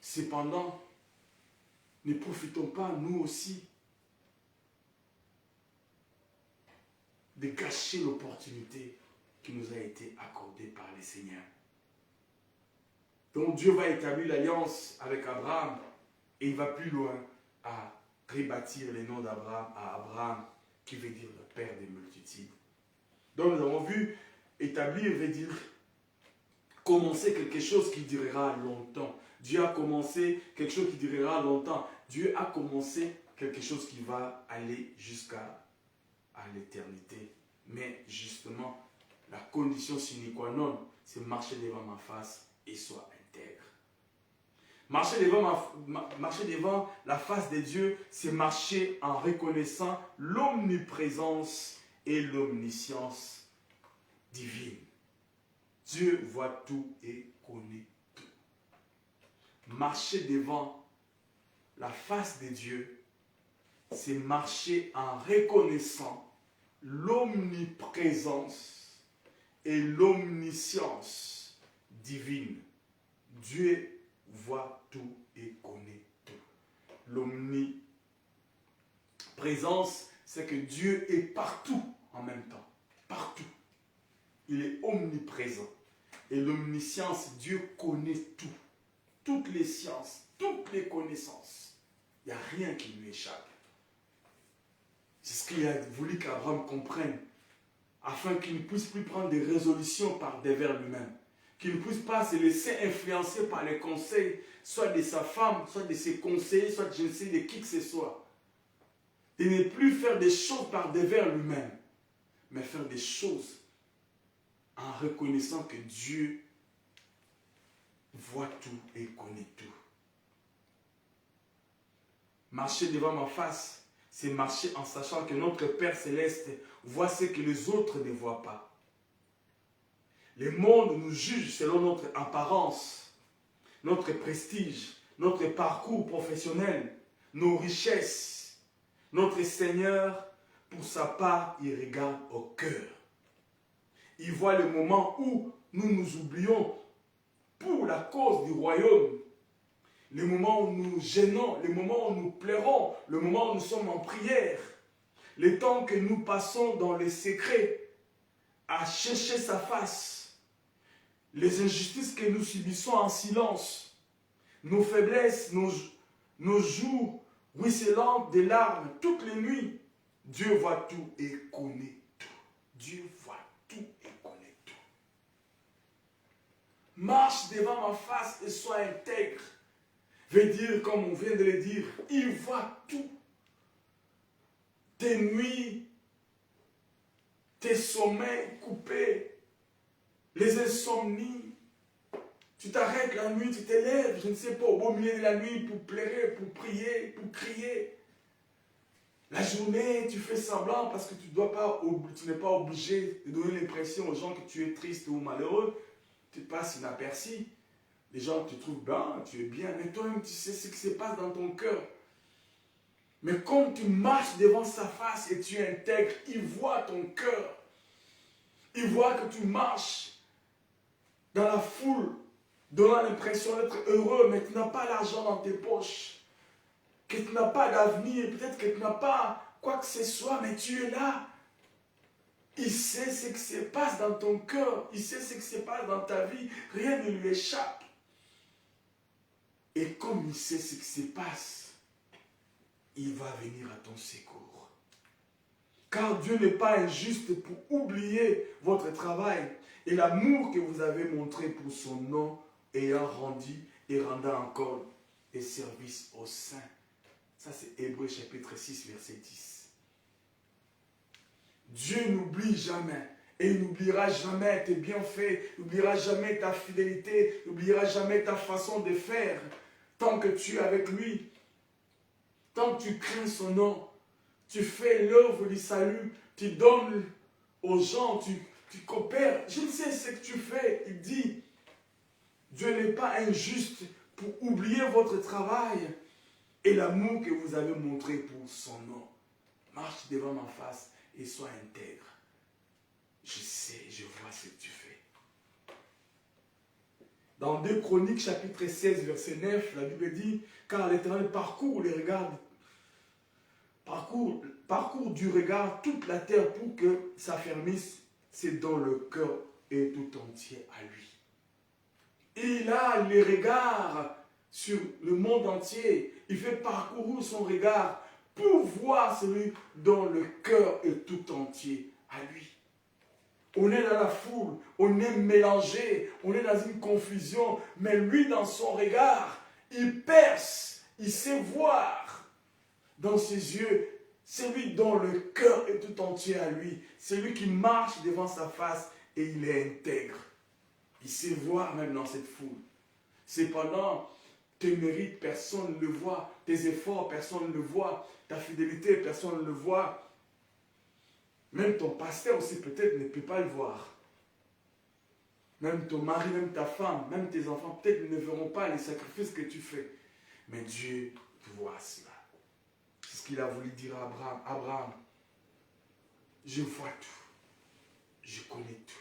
Cependant, ne profitons pas, nous aussi, de gâcher l'opportunité qui nous a été accordée par le Seigneur. Donc Dieu va établir l'alliance avec Abraham et il va plus loin à rebâtir le nom d'Abraham à Abraham, qui veut dire le père des multitudes. Donc nous avons vu, établir veut dire commencer quelque chose qui durera longtemps. Dieu a commencé quelque chose qui durera longtemps. Dieu a commencé quelque chose qui va aller jusqu'à à l'éternité. Mais justement, la condition sine qua non, c'est marcher devant ma face et sois intègre. Marcher devant la face de Dieu, c'est marcher en reconnaissant l'omniprésence et l'omniscience divine. Dieu voit tout et connaît tout. Marcher devant la face de Dieu, c'est marcher en reconnaissant l'omniprésence et l'omniscience divine. Dieu voit tout et connaît tout. L'omniprésence, c'est que Dieu est partout en même temps. Partout. Il est omniprésent. Et l'omniscience, Dieu connaît tout. Toutes les sciences, toutes les connaissances. Il n'y a rien qui lui échappe. C'est ce qu'il a voulu qu'Abraham comprenne, afin qu'il ne puisse plus prendre des résolutions par devers lui-même. Qu'il ne puisse pas se laisser influencer par les conseils, soit de sa femme, soit de ses conseillers, soit je ne sais de qui que ce soit. De ne plus faire des choses par devers lui-même, mais faire des choses en reconnaissant que Dieu voit tout et connaît tout. Marcher devant ma face, c'est marcher en sachant que notre Père Céleste voit ce que les autres ne voient pas. Le monde nous juge selon notre apparence, notre prestige, notre parcours professionnel, nos richesses. Notre Seigneur, pour sa part, il regarde au cœur. Il voit le moment où nous nous oublions pour la cause du royaume. Le moment où nous gênons, le moment où nous pleurons, le moment où nous sommes en prière. Le temps que nous passons dans les secrets à chercher sa face. Les injustices que nous subissons en silence. Nos faiblesses, nos jours ruisselants des larmes toutes les nuits. Dieu voit tout et connaît tout. Dieu voit tout et connaît tout. Marche devant ma face et sois intègre. Veut dire, comme on vient de le dire, il voit tout. Tes nuits, tes sommeils coupés, les insomnies. Tu t'arrêtes la nuit, tu te lèves, je ne sais pas, au beau milieu de la nuit pour pleurer, pour prier, pour crier. La journée, tu fais semblant parce que tu n'es pas obligé de donner l'impression aux gens que tu es triste ou malheureux. Tu passes inaperçu. Les gens te trouvent bien, tu es bien, mais toi-même tu sais ce qui se passe dans ton cœur. Mais quand tu marches devant sa face et tu intègres, il voit ton cœur. Il voit que tu marches dans la foule, donnant l'impression d'être heureux, mais tu n'as pas l'argent dans tes poches. Que tu n'as pas d'avenir, peut-être que tu n'as pas quoi que ce soit, mais tu es là. Il sait ce qui se passe dans ton cœur, il sait ce qui se passe dans ta vie, rien ne lui échappe. Et comme il sait ce qui se passe, il va venir à ton secours. Car Dieu n'est pas injuste pour oublier votre travail et l'amour que vous avez montré pour son nom, ayant rendu et rendant encore des services aux saints. Ça, c'est Hébreux chapitre 6, verset 10. Dieu n'oublie jamais. Et il n'oubliera jamais tes bienfaits, n'oubliera jamais ta fidélité, n'oubliera jamais ta façon de faire. Tant que tu es avec lui, tant que tu crains son nom, tu fais l'œuvre du salut, tu donnes aux gens, tu coopères. Je ne sais ce que tu fais. Il dit, Dieu n'est pas injuste pour oublier votre travail et l'amour que vous avez montré pour son nom. Marche devant ma face et sois intègre. Je sais, je vois ce que tu fais. Dans 2 Chroniques, chapitre 16, verset 9, la Bible dit, car l'Éternel parcourt les regards, parcourt du regard toute la terre pour que s'affermisse, c'est dans le cœur et tout entier à lui. Il a les regards sur le monde entier. Il fait parcourir son regard pour voir celui dont le cœur est tout entier à lui. On est dans la foule, on est mélangé, on est dans une confusion, mais lui, dans son regard, il perce, il sait voir. Dans ses yeux, celui dont le cœur est tout entier à lui, celui qui marche devant sa face et il est intègre. Il sait voir même dans cette foule. Cependant, tes mérites, personne ne le voit. Tes efforts, personne ne le voit. Ta fidélité, personne ne le voit. Même ton pasteur aussi peut-être ne peut pas le voir. Même ton mari, même ta femme, même tes enfants peut-être ne verront pas les sacrifices que tu fais. Mais Dieu voit cela. C'est ce qu'il a voulu dire à Abraham. Abraham, je vois tout. Je connais tout.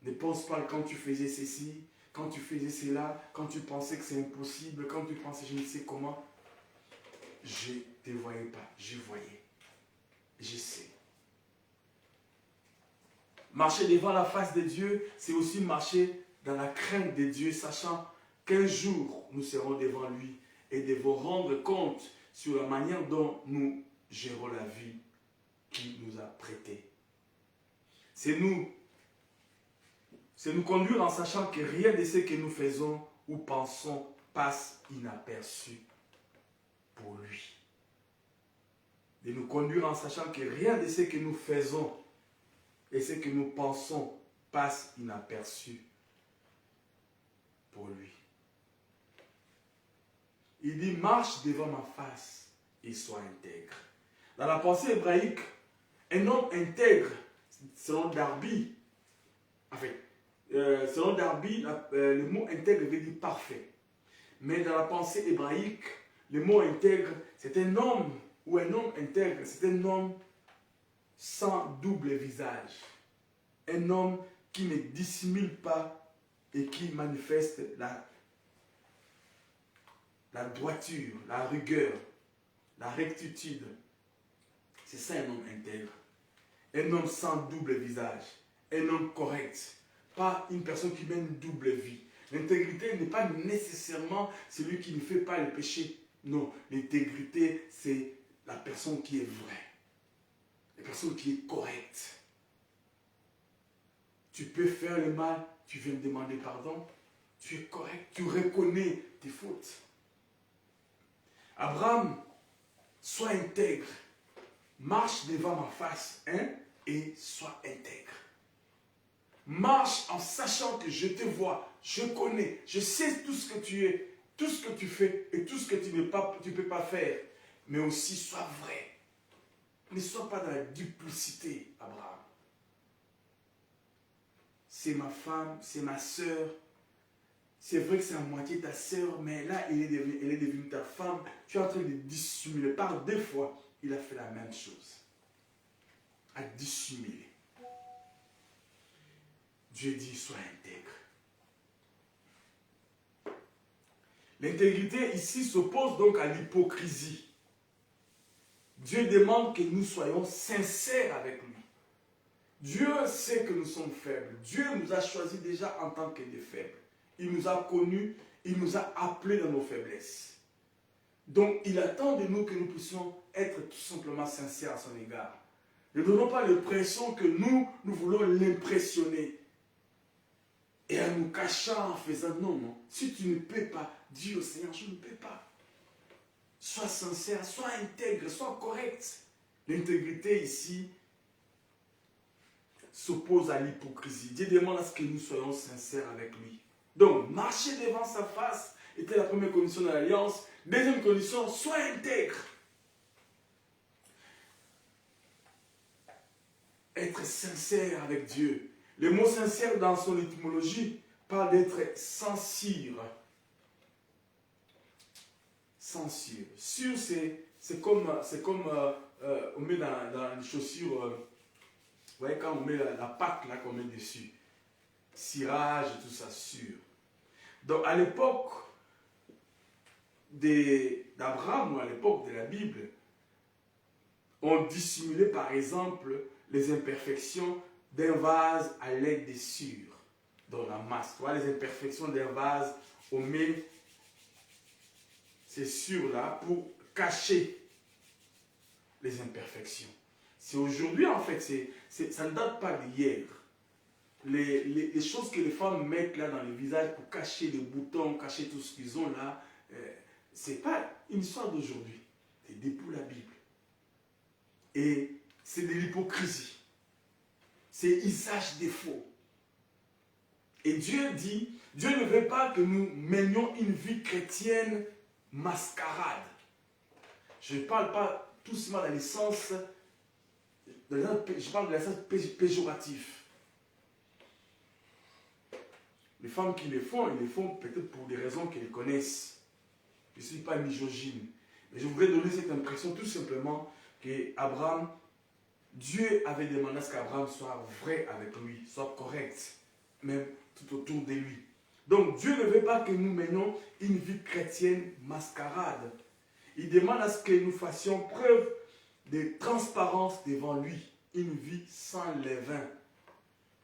Ne pense pas quand tu faisais ceci, quand tu faisais cela, quand tu pensais que c'est impossible, quand tu pensais je ne sais comment. Je ne te voyais pas, je voyais. Je sais. Marcher devant la face de Dieu, c'est aussi marcher dans la crainte de Dieu, sachant qu'un jour, nous serons devant lui et devons rendre compte sur la manière dont nous gérons la vie qu'il nous a prêtée. C'est nous conduire en sachant que rien de ce que nous faisons ou pensons passe inaperçu pour lui. De nous conduire en sachant que rien de ce que nous faisons et ce que nous pensons passe inaperçu pour lui. Il dit, marche devant ma face et sois intègre. Dans la pensée hébraïque, un homme intègre, selon Darby, selon Darby, le mot intègre veut dire parfait. Mais dans la pensée hébraïque, le mot intègre, c'est un homme, ou un homme intègre, c'est un homme sans double visage. Un homme qui ne dissimule pas et qui manifeste la droiture, la rigueur, la rectitude. C'est ça un homme intègre. Un homme sans double visage. Un homme correct. Pas une personne qui mène une double vie. L'intégrité n'est pas nécessairement celui qui ne fait pas le péché. Non, l'intégrité, c'est la personne qui est vraie. La personne qui est correcte. Tu peux faire le mal, tu viens me demander pardon. Tu es correct, tu reconnais tes fautes. Abraham, sois intègre. Marche devant ma face, et sois intègre. Marche en sachant que je te vois, je connais, je sais tout ce que tu es, tout ce que tu fais et tout ce que tu ne peux pas faire. Mais aussi sois vrai. Ne sois pas dans la duplicité, Abraham. C'est ma femme, c'est ma soeur. C'est vrai que c'est à moitié ta soeur, mais là, elle est devenue ta femme. Tu es en train de dissimuler. Par 2 fois, il a fait la même chose. À dissimuler. Dieu dit, sois intègre. L'intégrité ici s'oppose donc à l'hypocrisie. Dieu demande que nous soyons sincères avec lui. Dieu sait que nous sommes faibles. Dieu nous a choisis déjà en tant que des faibles. Il nous a connus, il nous a appelés dans nos faiblesses. Donc, il attend de nous que nous puissions être tout simplement sincères à son égard. Ne donnons pas l'impression que nous voulons l'impressionner. Et en nous cachant, en faisant non. Si tu ne peux pas, dis au Seigneur, je ne peux pas. Sois sincère, sois intègre, sois correct. L'intégrité ici s'oppose à l'hypocrisie. Dieu demande à ce que nous soyons sincères avec lui. Donc, marcher devant sa face était la première condition de l'alliance. Deuxième condition, sois intègre. Être sincère avec Dieu. Le mot sincère dans son étymologie parle d'être sans cire. Sans cire. Cire, c'est comme on met dans les chaussures, vous voyez quand on met la pâte là qu'on met dessus. Cirage et tout ça, sûr. Donc à l'époque d'Abraham ou à l'époque de la Bible, on dissimulait par exemple les imperfections d'un vase à l'aide des sures dans la masse. Tu vois, les imperfections d'un vase, on met ces sures-là pour cacher les imperfections. C'est aujourd'hui en fait, ça ne date pas d'hier. Les choses que les femmes mettent là dans le visage pour cacher les boutons, cacher tout ce qu'ils ont là, c'est pas une histoire d'aujourd'hui. et dépouillent la Bible. Et c'est de l'hypocrisie. C'est usage des faux. Et Dieu dit, Dieu ne veut pas que nous menions une vie chrétienne mascarade. Je ne parle pas tout simplement dans le sens, je parle de la sens péjoratif. Les femmes qui le font, ils le font peut-être pour des raisons qu'elles connaissent. Je ne suis pas misogyne. Mais je voudrais donner cette impression tout simplement qu'Abraham, Dieu avait demandé à ce qu'Abraham soit vrai avec lui, soit correct, même tout autour de lui. Donc Dieu ne veut pas que nous menions une vie chrétienne mascarade. Il demande à ce que nous fassions preuve de transparence devant lui. Une vie sans levain.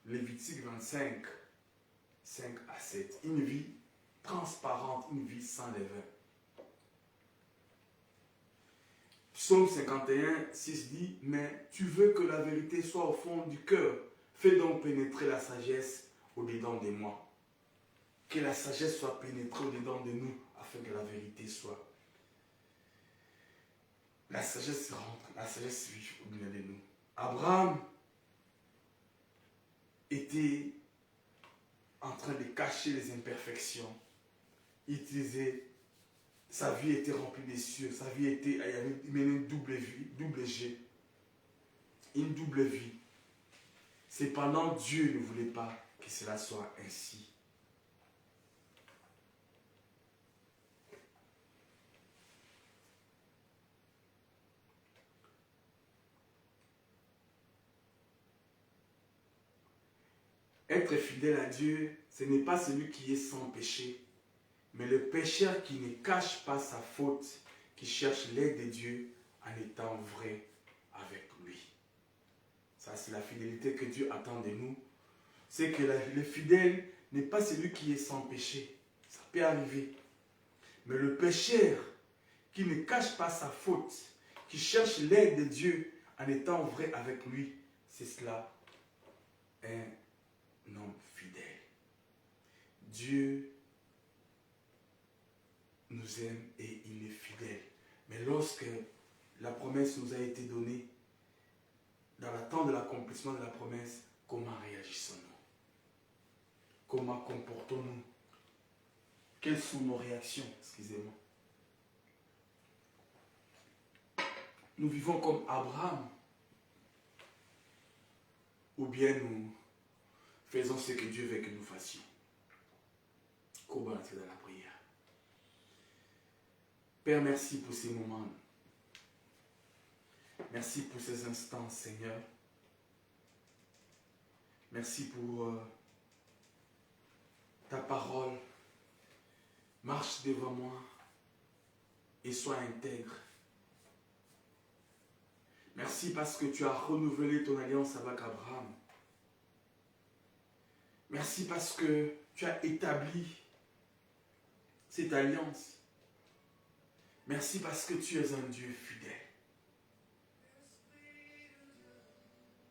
Lévitique 25, 5 à 7. Une vie transparente, une vie sans levain. Psaume 51, 6 dit, mais tu veux que la vérité soit au fond du cœur. Fais donc pénétrer la sagesse au-dedans de moi. Que la sagesse soit pénétrée au-dedans de nous, afin que la vérité soit. La sagesse rentre, la sagesse vit au-dedans de nous. Abraham était en train de cacher les imperfections. Il disait, sa vie était remplie des cieux, sa vie était, il avait mené une double vie, double G, une double vie. Cependant, Dieu ne voulait pas que cela soit ainsi. Être fidèle à Dieu, ce n'est pas celui qui est sans péché, mais le pécheur qui ne cache pas sa faute, qui cherche l'aide de Dieu en étant vrai avec lui. Ça, c'est la fidélité que Dieu attend de nous. C'est que le fidèle n'est pas celui qui est sans péché. Ça peut arriver. Mais le pécheur qui ne cache pas sa faute, qui cherche l'aide de Dieu en étant vrai avec lui, c'est cela, un homme fidèle. Dieu nous aime et il est fidèle. Mais lorsque la promesse nous a été donnée, dans l'attente de l'accomplissement de la promesse, comment réagissons-nous? Comment comportons-nous? Quelles sont nos réactions? Excusez-moi. Nous vivons comme Abraham, ou bien nous faisons ce que Dieu veut que nous fassions. Comment entrer dans la prière? Père, merci pour ces moments. Merci pour ces instants, Seigneur. Merci pour ta parole. Marche devant moi et sois intègre. Merci parce que tu as renouvelé ton alliance avec Abraham. Merci parce que tu as établi cette alliance. Merci parce que tu es un Dieu fidèle.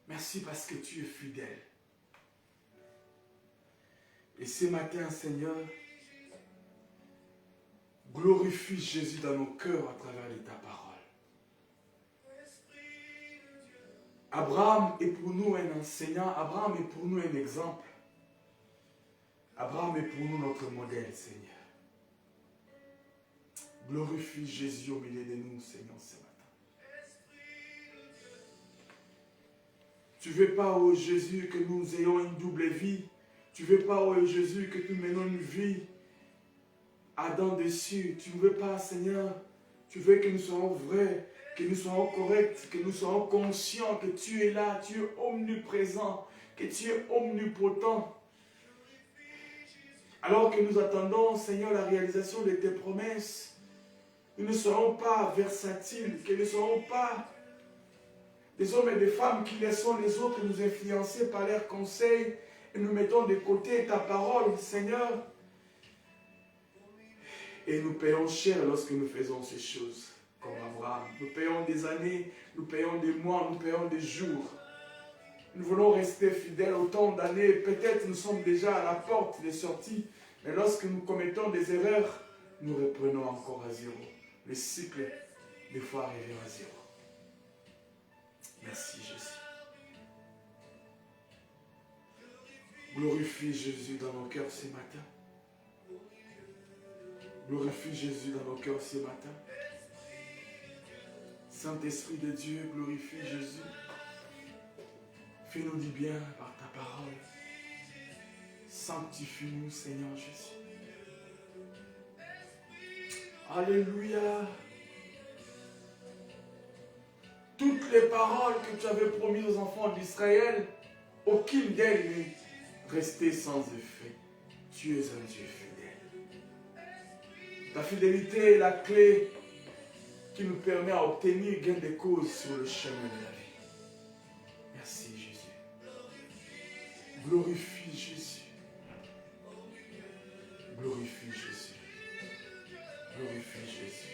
Merci parce que tu es fidèle. Et ce matin, Seigneur, glorifie Jésus dans nos cœurs à travers ta parole. Abraham est pour nous un enseignant. Abraham est pour nous un exemple. Abraham est pour nous notre modèle, Seigneur. Glorifie Jésus au milieu de nous, Seigneur, ce matin. Tu ne veux pas, oh Jésus, que nous ayons une double vie. Tu ne veux pas, oh Jésus, que nous menions une vie à dents dessus. Tu ne veux pas, Seigneur. Tu veux que nous soyons vrais, que nous soyons corrects, que nous soyons conscients que tu es là, tu es omniprésent, que tu es omnipotent. Alors que nous attendons, Seigneur, la réalisation de tes promesses, nous ne serons pas versatiles, que nous ne serons pas des hommes et des femmes qui laissons les autres nous influencer par leurs conseils et nous mettons de côté ta parole, Seigneur. Et nous payons cher lorsque nous faisons ces choses, comme Abraham. Nous payons des années, nous payons des mois, nous payons des jours. Nous voulons rester fidèles autant d'années. Peut-être nous sommes déjà à la porte des sorties, mais lorsque nous commettons des erreurs, nous reprenons encore à zéro. Le cycle des fois arriver à zéro. Merci Jésus. Glorifie Jésus dans nos cœurs ce matin. Glorifie Jésus dans nos cœurs ce matin. Saint-Esprit de Dieu, glorifie Jésus. Fais-nous du bien par ta parole. Sanctifie-nous, Seigneur Jésus. Alléluia. Toutes les paroles que tu avais promises aux enfants d'Israël, aucune d'elles n'est restée sans effet. Tu es un Dieu fidèle. Ta fidélité est la clé qui nous permet à obtenir gain de cause sur le chemin de la vie. Merci Jésus. Glorifie Jésus. Glorifie Jésus. Glorifie Jésus.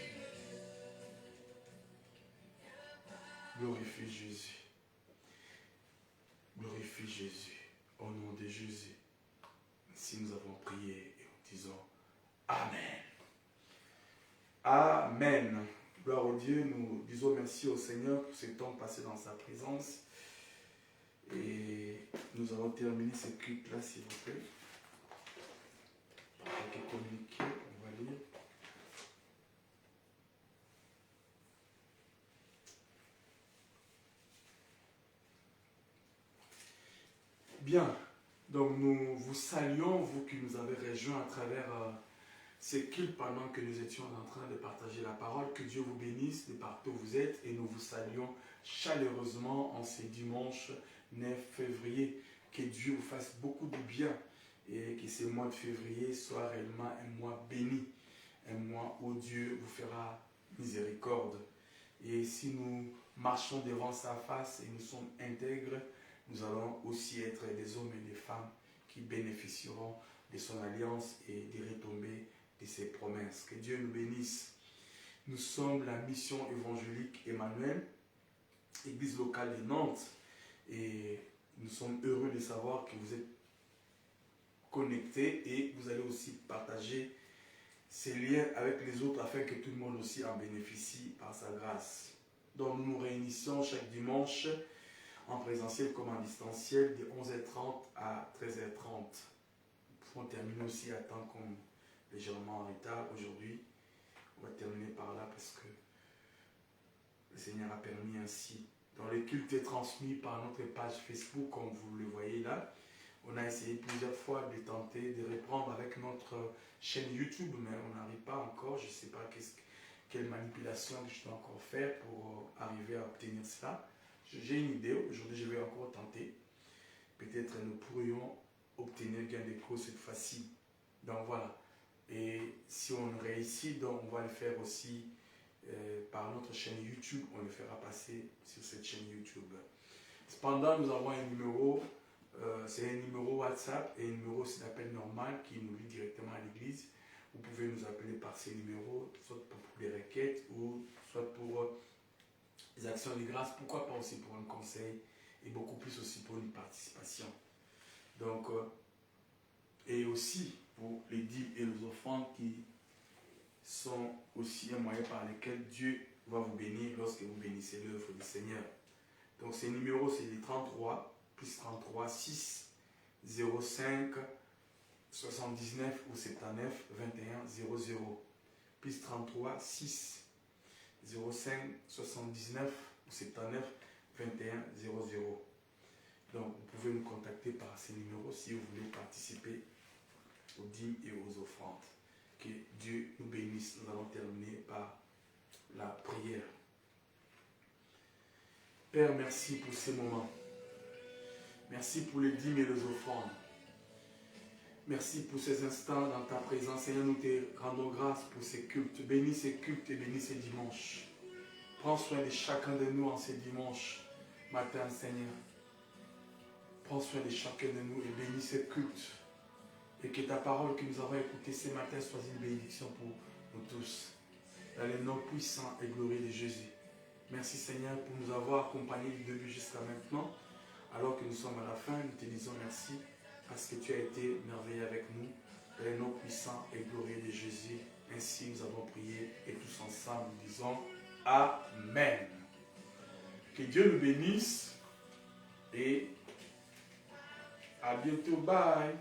Glorifie Jésus. Glorifie Jésus. Au nom de Jésus. Ainsi nous avons prié et nous disons Amen. Amen. Gloire au Dieu, nous disons merci au Seigneur pour ce temps passé dans sa présence. Et nous allons terminer ce culte-là, s'il vous plaît. Quelques communiqués, on va lire. Bien, donc nous vous saluons, vous qui nous avez rejoints à travers ces cultes pendant que nous étions en train de partager la parole. Que Dieu vous bénisse de partout où vous êtes et nous vous saluons chaleureusement en ce dimanche 9 février. Que Dieu vous fasse beaucoup de bien et que ce mois de février soit réellement un mois béni, un mois où Dieu vous fera miséricorde. Et si nous marchons devant sa face et nous sommes intègres, nous allons aussi être des hommes et des femmes qui bénéficieront de son alliance et des retombées de ses promesses. Que Dieu nous bénisse. Nous sommes la mission évangélique Emmanuel, église locale de Nantes, et nous sommes heureux de savoir que vous êtes connectés et vous allez aussi partager ces liens avec les autres afin que tout le monde aussi en bénéficie par sa grâce. Donc nous nous réunissons chaque dimanche en présentiel comme en distanciel de 11h30 à 13h30. Nous pouvons terminer aussi à temps comme légèrement en retard aujourd'hui. On va terminer par là parce que le Seigneur a permis ainsi. Dans les cultes transmis par notre page Facebook, comme vous le voyez là, on a essayé plusieurs fois de tenter de reprendre avec notre chaîne YouTube, mais on n'arrive pas encore. Je ne sais pas quelle manipulation je dois encore faire pour arriver à obtenir cela. J'ai une idée, aujourd'hui je vais encore tenter. Peut-être nous pourrions obtenir gain de cause cette fois-ci. Donc voilà. Et si on réussit, donc on va le faire aussi par notre chaîne YouTube. On le fera passer sur cette chaîne YouTube. Cependant, nous avons un numéro, c'est un numéro WhatsApp et un numéro d'appel normal qui nous lie directement à l'église. Vous pouvez nous appeler par ces numéros, soit pour des requêtes ou soit pour des actions de grâce, pourquoi pas aussi pour un conseil et beaucoup plus aussi pour une participation. Donc, et aussi pour les dîmes et les offrandes qui sont aussi un moyen par lequel Dieu va vous bénir lorsque vous bénissez l'œuvre du Seigneur. Donc ces numéros, c'est les 33, plus 33, 6, 05, 79 ou 79, 21, 00. Plus 33, 6, 05, 79 ou 79, 21, 00. Donc vous pouvez nous contacter par ces numéros si vous voulez participer aux dîmes et aux offrandes. Que Dieu nous bénisse. Nous allons terminer par la prière. Père, merci pour ces moments. Merci pour les dîmes et les offrandes. Merci pour ces instants dans ta présence. Seigneur, nous te rendons grâce pour ces cultes. Bénis ces cultes et bénis ces dimanches. Prends soin de chacun de nous en ces dimanches matin, Seigneur. Prends soin de chacun de nous et bénis ces cultes. Et que ta parole que nous avons écoutée ce matin soit une bénédiction pour nous tous. Dans le nom puissant et glorieux de Jésus. Merci Seigneur pour nous avoir accompagnés du début jusqu'à maintenant. Alors que nous sommes à la fin, nous te disons merci parce que tu as été merveilleux avec nous. Dans le nom puissant et glorieux de Jésus. Ainsi nous avons prié et tous ensemble nous disons Amen. Que Dieu nous bénisse et à bientôt. Bye.